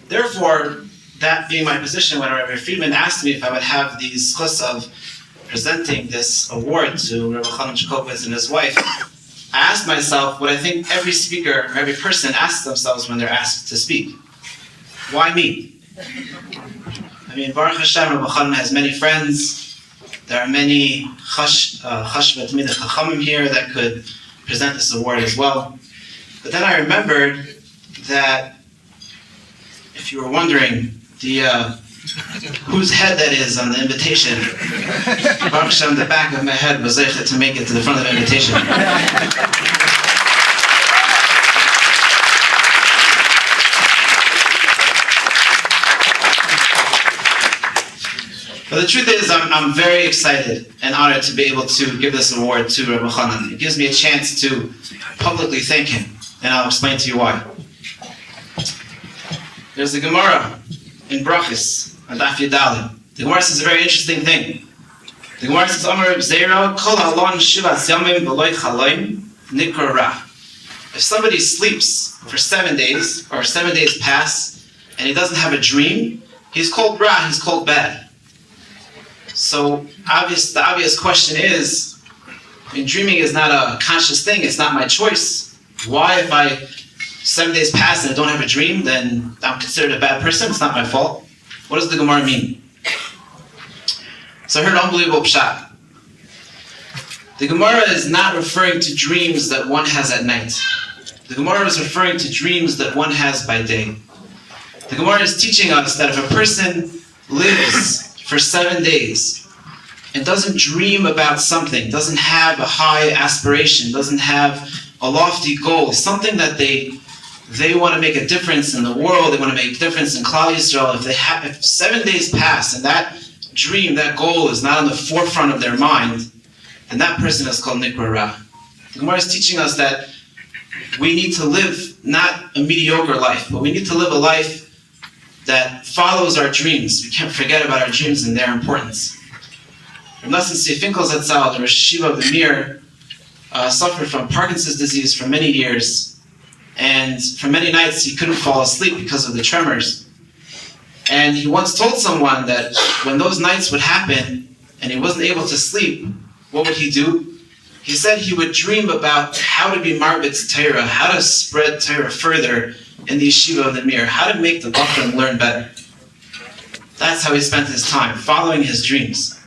S10: Therefore, that being my position, when Rabbi Friedman asked me if I would have the schus of presenting this award to Rabbi Chaim Jacobowitz and his wife, I asked myself what I think every speaker, every person asks themselves when they're asked to speak. Why me? I mean, Baruch Hashem, Rabbi Chaim has many friends. There are many chashvat Talmidei Chachamim here that could present this award as well. But then I remembered that, if you were wondering, whose head that is on the invitation, Baruch Hashem, the back of my head was able to make it to the front of the invitation. But the truth is, I'm very excited and honored to be able to give this award to Rabbi Chanan. It gives me a chance to publicly thank him, and I'll explain to you why. There's the Gemara in Brachis, on Daf Yudalid. The Gemara says a very interesting thing. The Gemara says, Amar Zera, Kol Halon Shivas Yamim V'Loi Chaloim Nikra Ra. If somebody sleeps for 7 days, or 7 days pass, and he doesn't have a dream, he's called Ra, he's called bad. So the obvious question is, dreaming is not a conscious thing, it's not my choice. Why, if 7 days pass and I don't have a dream, then I'm considered a bad person? It's not my fault. What does the Gemara mean? So I heard an unbelievable pshat. The Gemara is not referring to dreams that one has at night. The Gemara is referring to dreams that one has by day. The Gemara is teaching us that if a person lives for 7 days and doesn't dream about something, doesn't have a high aspiration, doesn't have a lofty goal, something that they want to make a difference in the world, they want to make a difference in Klal Yisrael, if 7 days pass and that dream, that goal is not on the forefront of their mind, then that person is called Nikra Ra. The Gemara is teaching us that we need to live not a mediocre life, but we need to live a life that follows our dreams. We can't forget about our dreams and their importance. Nosson Tzvi Finkel Zatzal, the Rosh Yeshiva of the Mir, suffered from Parkinson's disease for many years, and for many nights he couldn't fall asleep because of the tremors. And he once told someone that when those nights would happen and he wasn't able to sleep, what would he do? He said he would dream about how to be Marbitz Torah, how to spread Torah further in the Yeshiva of the Mir, how to make the Bachrim learn better. That's how he spent his time, following his dreams.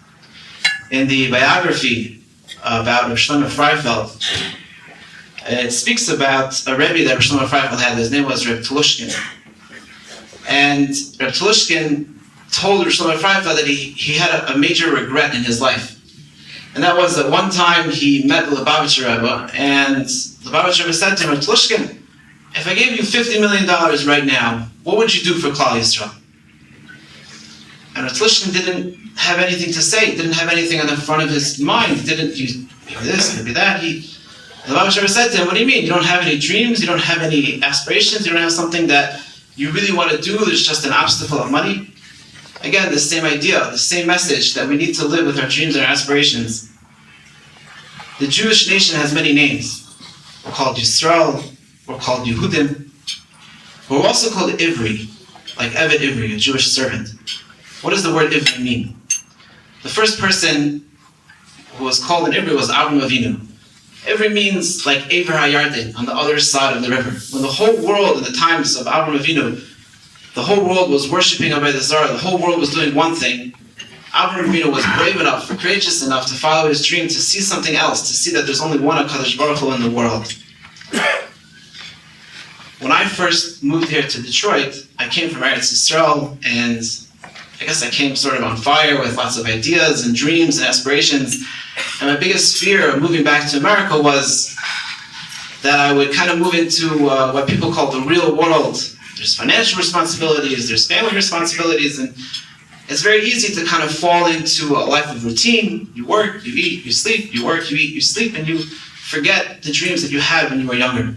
S10: In the biography about Reb Shlomo Freifeld, it speaks about a Rebbe that Reb Shlomo Freifeld had. His name was Reb Tlushkin. And Reb Tlushkin told Reb Shlomo Freifeld that he had a major regret in his life. And that was that one time he met the Lubavitcher Rebbe, and the Lubavitcher Rebbe said to him, Tlushkin, if I gave you $50 million right now, what would you do for Klal Yisrael? And Tlushkin didn't have anything to say, didn't have anything on the front of his mind, didn't do this, maybe that. The Lubavitcher Rebbe said to him, what do you mean? You don't have any dreams, you don't have any aspirations, you don't have something that you really want to do, there's just an obstacle of money? Again, the same idea, the same message, that we need to live with our dreams and our aspirations. The Jewish nation has many names. We're called Yisrael, we're called Yehudim. We're also called Ivri, like Eved Ivri, a Jewish servant. What does the word Ivri mean? The first person who was called an Ivri was Avram Avinu. Ivri means like Ever HaYarden, on the other side of the river. When the whole world, in the times of Avram Avinu, the whole world was worshipping Avodah Zarah, the whole world was doing one thing, Avram Avinu was brave enough, courageous enough to follow his dream, to see something else, to see that there's only one HaKadosh Baruch Hu in the world. When I first moved here to Detroit, I came from Eretz Yisrael, and I guess I came sort of on fire with lots of ideas and dreams and aspirations. And my biggest fear of moving back to America was that I would kind of move into what people call the real world. There's financial responsibilities, there's family responsibilities, and it's very easy to kind of fall into a life of routine. You work, you eat, you sleep, you work, you eat, you sleep, and you forget the dreams that you had when you were younger.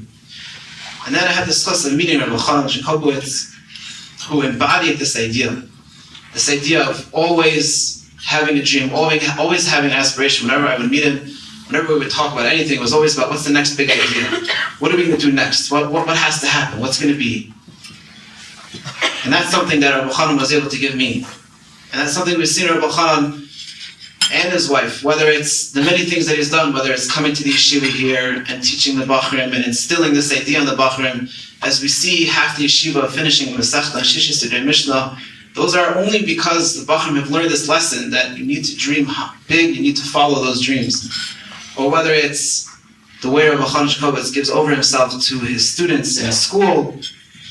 S10: And then I had this close meeting with Rabbi Chanan Jacobowitz, who embodied this idea of always having a dream, always having an aspiration. Whenever I would meet him, whenever we would talk about anything, it was always about what's the next big idea? What are we going to do next? What has to happen? What's going to be? And that's something that Rabbi Chanan was able to give me. And that's something we've seen Rabbi Chanan and his wife, whether it's the many things that he's done, whether it's coming to the yeshiva here and teaching the Bachrim and instilling this idea on the Bachrim, as we see half the yeshiva finishing Mesivta and Shishi Sidrei Mishnah, those are only because the Bachrim have learned this lesson that you need to dream big, you need to follow those dreams. Or whether it's the way Rabbi Chanan Jacobowitz gives over himself to his students in school,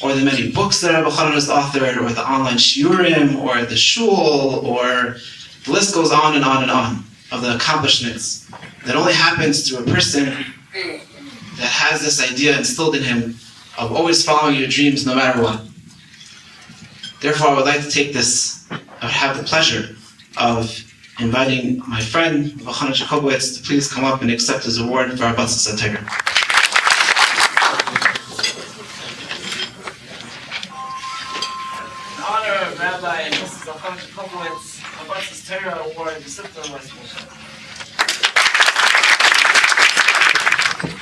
S10: or the many books that Rabbi Chanan has authored, or the online shiurim, or the shul, or the list goes on and on and on of the accomplishments that only happens through a person that has this idea instilled in him of always following your dreams no matter what. Therefore, I would like to take this, I would have the pleasure of inviting my friend, Rabbi Chanan Jacobowitz, to please come up and accept his award for our Batzis HaTorah. In honor of Rabbi and Mrs. Chanan Jacobowitz, our Batzis HaTorah award, Mesivta was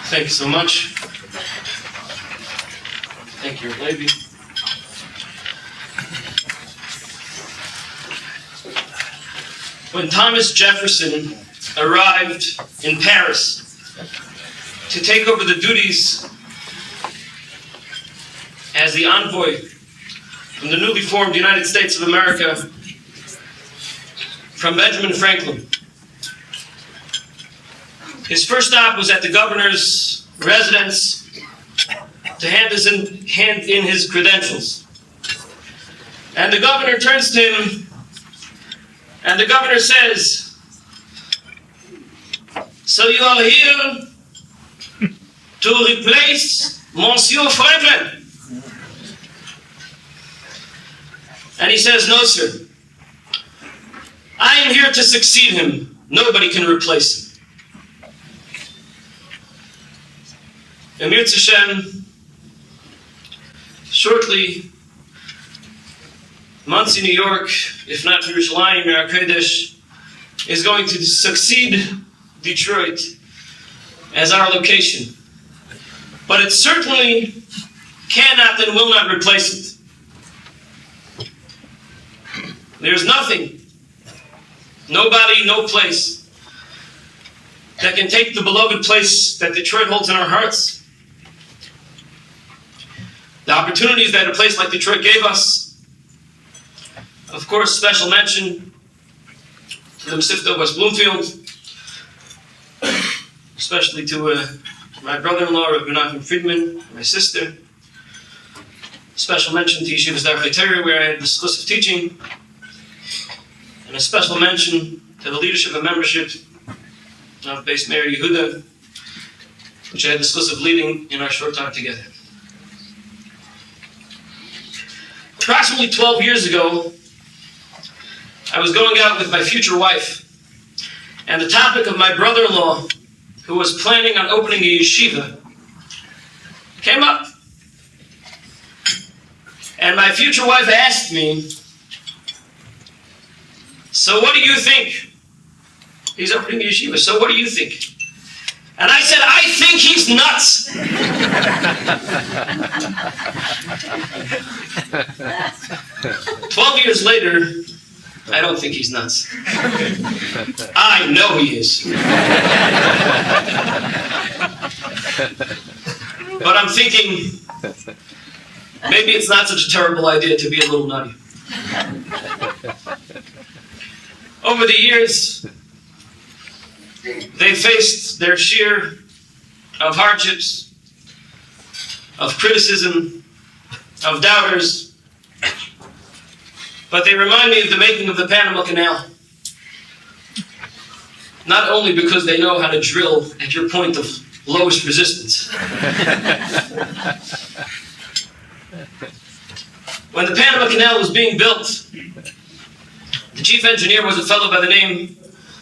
S11: Thank you so much. Thank you, Levi. When Thomas Jefferson arrived in Paris to take over the duties as the envoy from the newly formed United States of America from Benjamin Franklin, His first stop was at the governor's residence to hand in his credentials. And the governor turns to him, and the governor says, "So you are here to replace Monsieur Franklin?" And he says, "No, sir. I am here to succeed him. Nobody can replace him." Emir Tzashem, shortly, Monsey, New York, if not Yerushalayim, Yer HaKodesh, is going to succeed Detroit as our location. But it certainly cannot and will not replace it. There's nothing, nobody, no place that can take the beloved place that Detroit holds in our hearts. The opportunities that a place like Detroit gave us. Of course, special mention to the Mesivta of West Bloomfield, especially to my brother-in-law, Rabbi Menachem Friedman, my sister. Special mention to Yeshivas Darchei Torah, where I had the schus of teaching. And a special mention to the leadership and membership of Beis Meir Yehuda, which I had the schus of leading in our short time together. Approximately 12 years ago, I was going out with my future wife, and the topic of my brother-in-law, who was planning on opening a yeshiva, came up. And my future wife asked me, "So what do you think? He's opening a yeshiva, so what do you think?" And I said, "I think he's nuts." 12 years later, I don't think he's nuts. I know he is. But I'm thinking, maybe it's not such a terrible idea to be a little nutty. Over the years, they faced their share of hardships, of criticism, of doubters, but they remind me of the making of the Panama Canal. Not only because they know how to drill at your point of lowest resistance. When the Panama Canal was being built, the chief engineer was a fellow by the name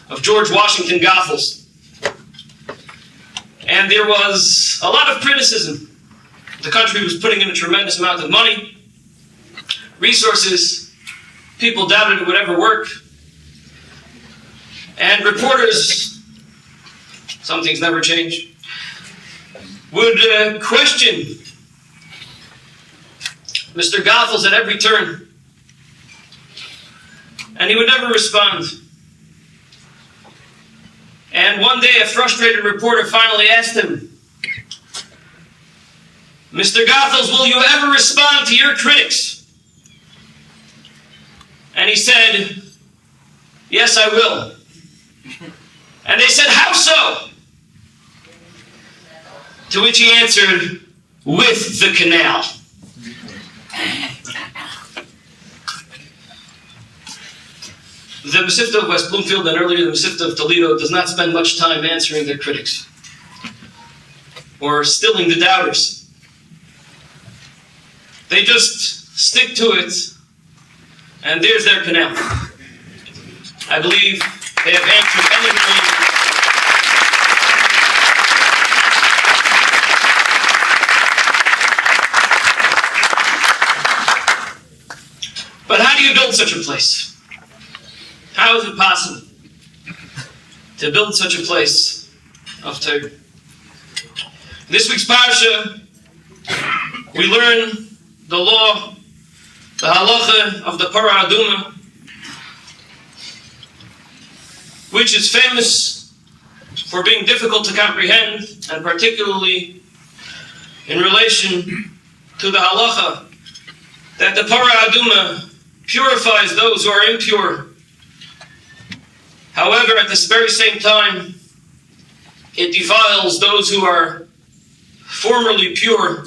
S11: of George Washington Goethals. And there was a lot of criticism. The country was putting in a tremendous amount of money, resources. People doubted it would ever work. And reporters, some things never change, would question Mr. Goethals at every turn. And he would never respond. And one day a frustrated reporter finally asked him, "Mr. Goethals, will you ever respond to your critics?" And he said, "Yes, I will." And they said, "How so?" To which he answered, "With the canal." The Mesivta of West Bloomfield and earlier the Mesivta of Toledo does not spend much time answering their critics or stilling the doubters. They just stick to it, and there's their canal. I believe they have answered elegantly. But how do you build such a place? How is it possible to build such a place of Torah? This week's parsha, we learn the law, the halacha of the Parah Aduma, which is famous for being difficult to comprehend, and particularly in relation to the halacha that the Parah Aduma purifies those who are impure. However, at this very same time, it defiles those who are formerly pure,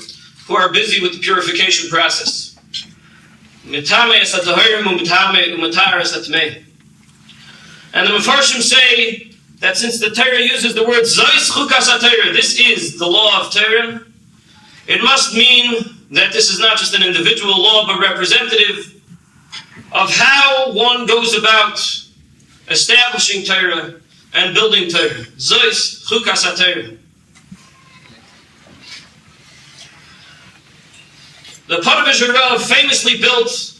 S11: who are busy with the purification process. And the Mefarshim say that since the Torah uses the word Zois Chukas HaTorah, this is the law of Torah, it must mean that this is not just an individual law, but representative of how one goes about establishing Torah and building Torah. Zois Chukas HaTorah. The Ponevezher Rav famously built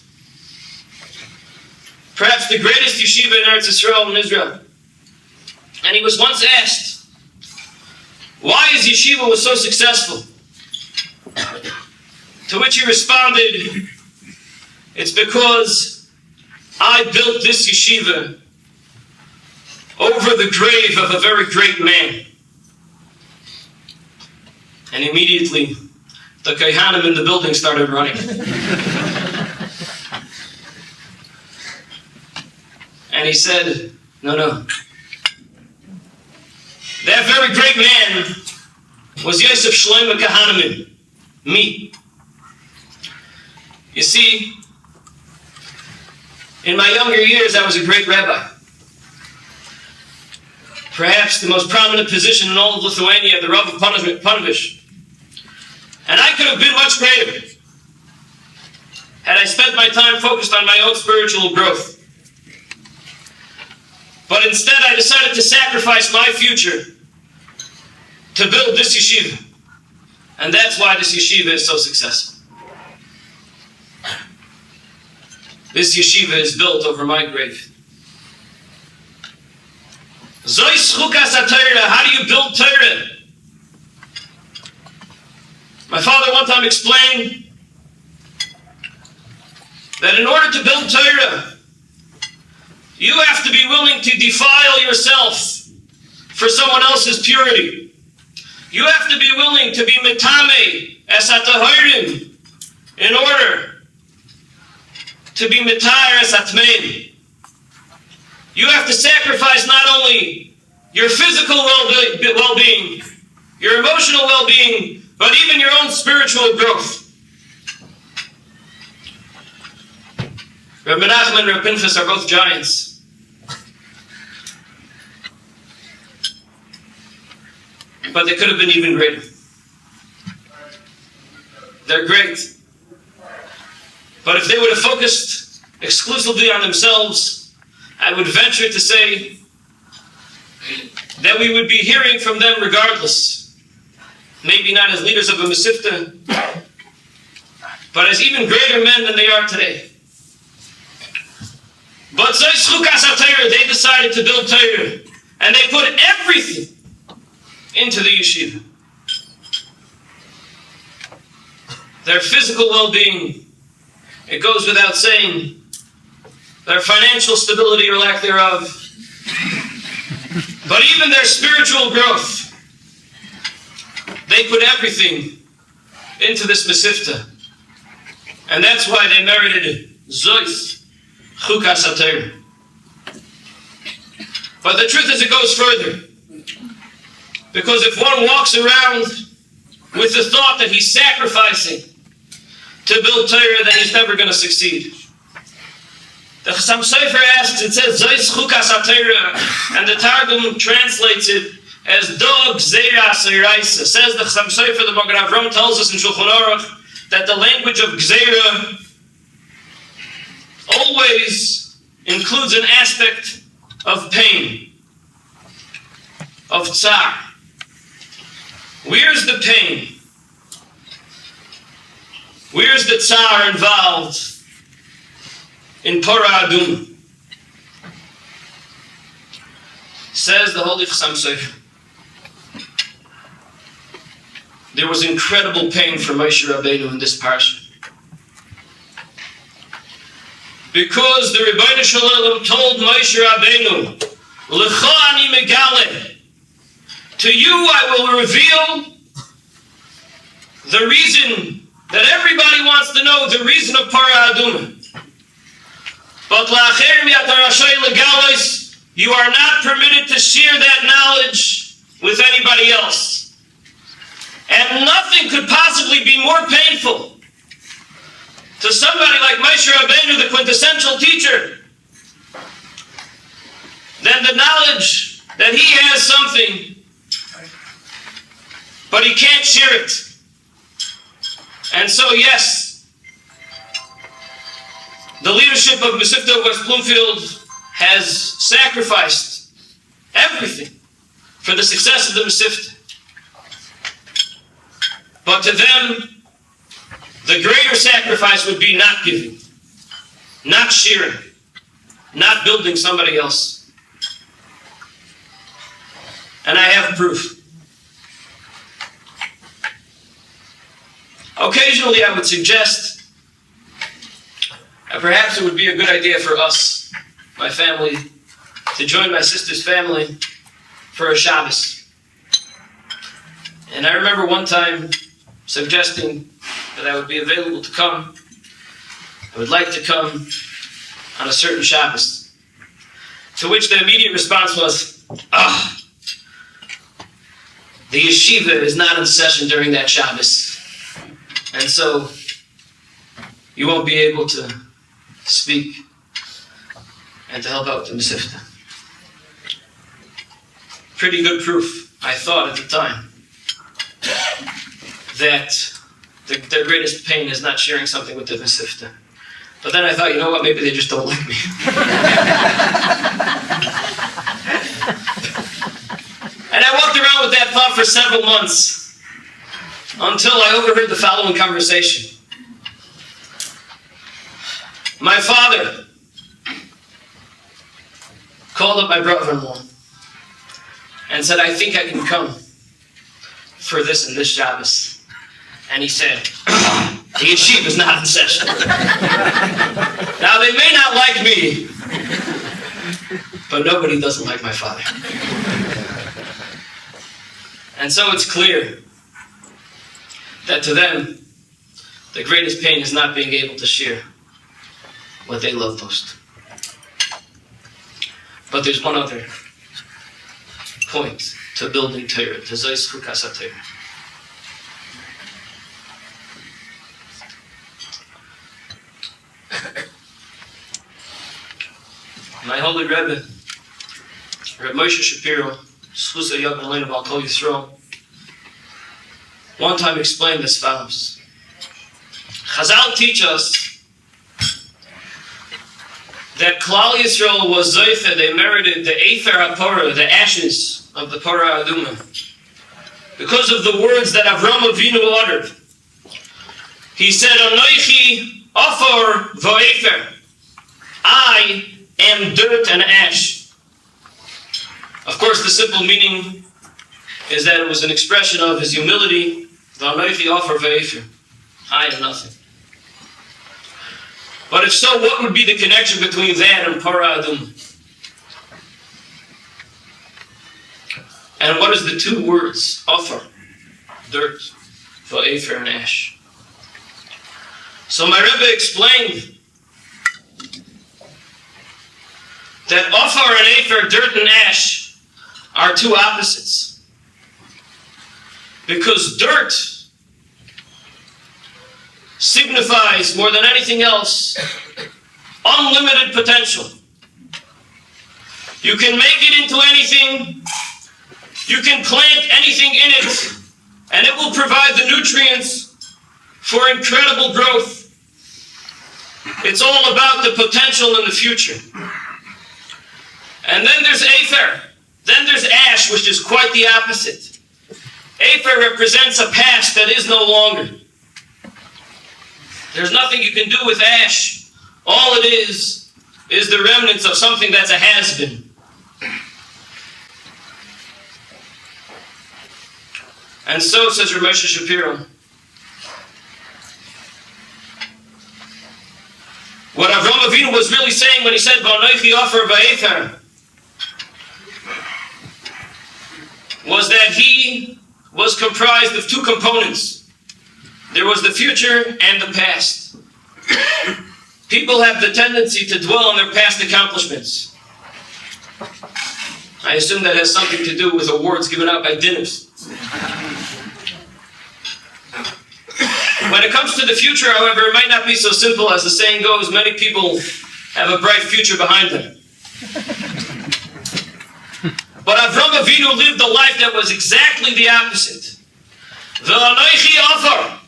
S11: perhaps the greatest yeshiva in Eretz Yisrael in Israel. And he was once asked why his yeshiva was so successful. To which he responded, it's because I built this yeshiva over the grave of a very great man. And immediately, the Kohanim in the building started running. And he said, no. That very great man was Yosef Shlomo Kahaneman, me. You see, in my younger years, I was a great rabbi. Perhaps the most prominent position in all of Lithuania, the Rav of Ponevezh. And I could have been much greater had I spent my time focused on my own spiritual growth. But instead, I decided to sacrifice my future to build this yeshiva. And that's why this yeshiva is so successful. This yeshiva is built over my grave. Zois Chukas HaTorah, how do you build Torah? My father one time explained that in order to build Torah, you have to be willing to defile yourself for someone else's purity. You have to be willing to be mitame es hatahorim in order to be mitar es hatmein. You have to sacrifice not only your physical well-being, your emotional well-being, but even your own spiritual growth. Reb Menachem and Reb Pinchas are both giants. But they could have been even greater. They're great. But if they would have focused exclusively on themselves, I would venture to say that we would be hearing from them regardless. Maybe not as leaders of a Mesivta, but as even greater men than they are today. But Zois Chukas HaTorah, they decided to build Torah, and they put everything into the yeshiva. Their physical well-being, it goes without saying, their financial stability or lack thereof, but even their spiritual growth, they put everything into this Mesivta. And that's why they merited Zois Chukas HaTorah. But the truth is, it goes further. Because if one walks around with the thought that he's sacrificing to build Torah, then he's never going to succeed. The Chassam Sofer asks, it says, Zois Chukas HaTorah, and the Targum translates it as Dog Gzeira Seiraisa. Says the Chassam Sofer, the Magen Avraham tells us in Shulchan Aruch, that the language of Gzeira always includes an aspect of pain, of tsar. Where's the pain? Where's the tsar involved in Para Aduma? Says the Holy Chassam Sofer, there was incredible pain for Moshe Rabbeinu in this parsha. Because the Rebbeinu Shalom told Moshe Rabbeinu, L'cha ani megale, to you I will reveal the reason that everybody wants to know, the reason of Para Aduma. But la'acher mi'atar rashay legales, you are not permitted to share that knowledge with anybody else. And nothing could possibly be more painful to somebody like Moshe Rabbeinu, the quintessential teacher, than the knowledge that he has something, but he can't share it. And so, yes, the leadership of Mesivta of West Bloomfield has sacrificed everything for the success of the Mesivta. But to them, the greater sacrifice would be not giving, not sharing, not building somebody else. And I have proof. Occasionally I would suggest that perhaps it would be a good idea for us, my family, to join my sister's family for a Shabbos. And I remember one time suggesting that I would be available to come. I would like to come on a certain Shabbos. To which the immediate response was, the yeshiva is not in session during that Shabbos. And so you won't be able to speak and to help out with the Mesivta. Pretty good proof, I thought at the time, that their greatest pain is not sharing something with the Mesivta. But then I thought, you know what, maybe they just don't like me. And I walked around with that thought for several months until I overheard the following conversation. My father called up my brother-in-law and said, I think I can come for this and this Shabbos. And he said, the yeshiva is not in session. Now, they may not like me, but nobody doesn't like my father. And so it's clear that to them, the greatest pain is not being able to share what they love most. But there's one other point to building Torah, to Zois Chukas HaTorah. My holy Rebbe, Reb Moshe Shapiro, Schusa Yavin Aleinu B'al Kol Yisrael, one time explained as follows. Chazal teach us that Klal Yisrael was Zoicha, they merited the Efer HaPorah, the ashes of the Porah Aduma, because of the words that Avram Avinu uttered. He said, Anoichi Ofor Vo'efer, I am dirt and ash. Of course, the simple meaning is that it was an expression of his humility. V'anoichi Ofor Vo'efer, I am nothing. But if so, what would be the connection between that and Porah Aduma? And what is the two words? Ofer, dirt, Vo'efer, and ash. So my Rebbe explained that Ofer and Efer, dirt and ash, are two opposites. Because dirt signifies, more than anything else, unlimited potential. You can make it into anything, you can plant anything in it, and it will provide the nutrients for incredible growth. It's all about the potential in the future. And then there's Efer. Then there's ash, which is quite the opposite. Efer represents a past that is no longer. There's nothing you can do with ash. All it is the remnants of something that's a has-been. And so, says Rav Moshe Shapiro, what Avram Avinu was really saying when he said, V'anoichi Ofer Va'efer, was that he was comprised of two components. There was the future and the past. People have the tendency to dwell on their past accomplishments. I assume that has something to do with awards given out by dinners. When it comes to the future, however, it might not be so simple. As the saying goes, many people have a bright future behind them. But Avram Avinu lived a life that was exactly the opposite. V'anoichi ofar.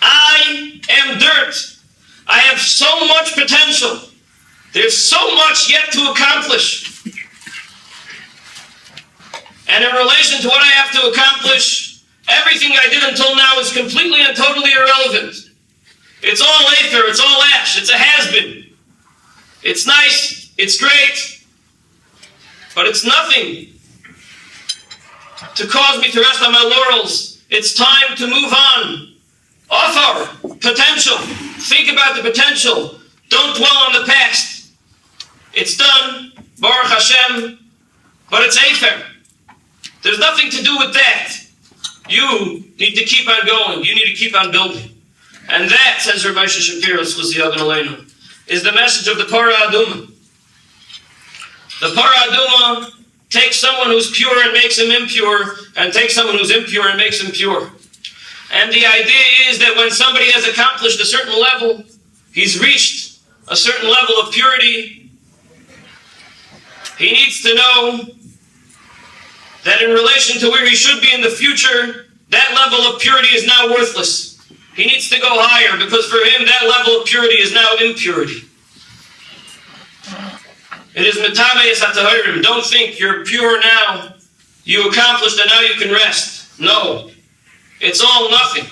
S11: I am dirt. I have so much potential. There's so much yet to accomplish. And in relation to what I have to accomplish, everything I did until now is completely and totally irrelevant. It's all aether, it's all ash, it's a has-been. It's nice, it's great, but it's nothing to cause me to rest on my laurels. It's time to move on. Offer potential. Think about the potential. Don't dwell on the past. It's done, Baruch Hashem, but it's aether. There's nothing to do with that. You need to keep on going. You need to keep on building. And that, says Rabbi Shapiro, is the message of the Parah Aduma. The Parah Aduma takes someone who's pure and makes him impure, and takes someone who's impure and makes him pure. And the idea is that when somebody has accomplished a certain level, he's reached a certain level of purity, he needs to know that in relation to where he should be in the future, that level of purity is now worthless. He needs to go higher, because for him that level of purity is now impurity. It is metamei satahirim. Don't think you're pure now, you accomplished and now you can rest. No. It's all nothing.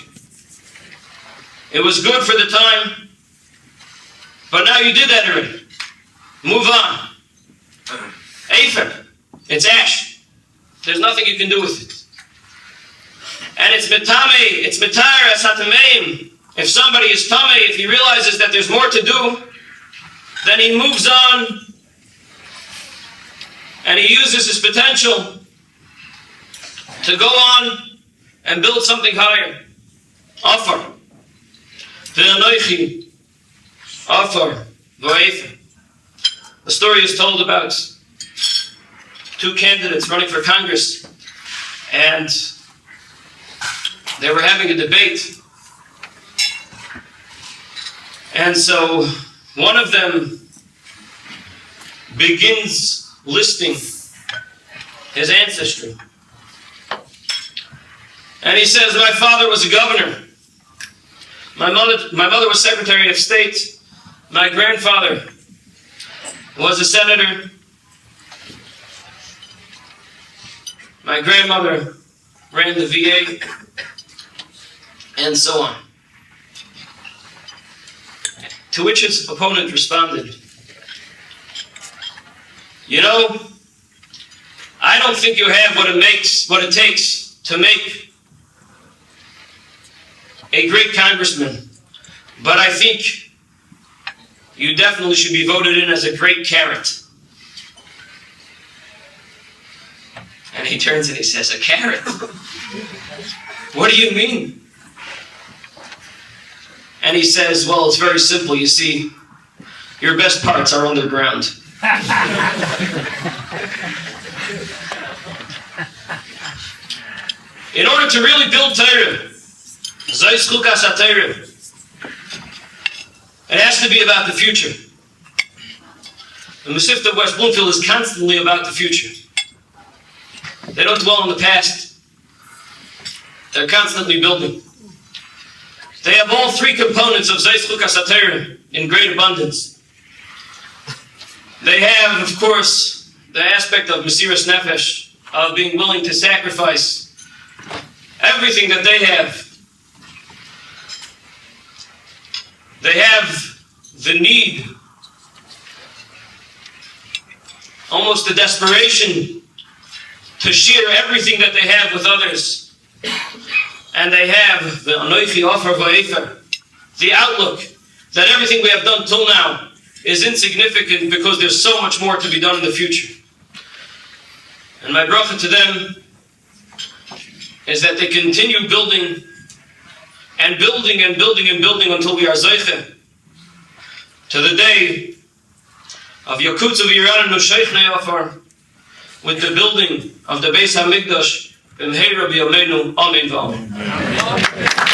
S11: It was good for the time, but now you did that already. Move on. Aether. It's ash. There's nothing you can do with it. And it's metame, it's metara satameim. If somebody is tame, if he realizes that there's more to do, then he moves on and he uses his potential to go on and build something higher. Offer. V'anoichi. Offer. V'aether. The story is told about two candidates running for Congress, and they were having a debate. And so one of them begins listing his ancestry. And he says, my father was a governor. My mother was Secretary of State. My grandfather was a senator. My grandmother ran the VA, and so on. To which his opponent responded, you know, I don't think you have what it takes to make a great congressman, but I think you definitely should be voted in as a great carrot. And he turns and he says, a carrot? What do you mean? And he says, well, it's very simple. You see, your best parts are underground. In order to really build Torah, it has to be about the future. The Mesivta of West Bloomfield is constantly about the future. They don't dwell on the past. They're constantly building. They have all three components of Zeis Chukas HaTorah in great abundance. They have, of course, the aspect of Mesiras Nefesh, of being willing to sacrifice everything that they have. They have the need, almost the desperation, to share everything that they have with others. And they have the Anoichi Offer Va'ether, the outlook that everything we have done till now is insignificant because there's so much more to be done in the future. And my bracha to them is that they continue building and building and building and building until we are Zeiche to the day of Yakutzu V'Yiran and Nusheichne Ofar, with the building of the Beis HaMikdash. B'mheira b'yameinu. Amen v'amen.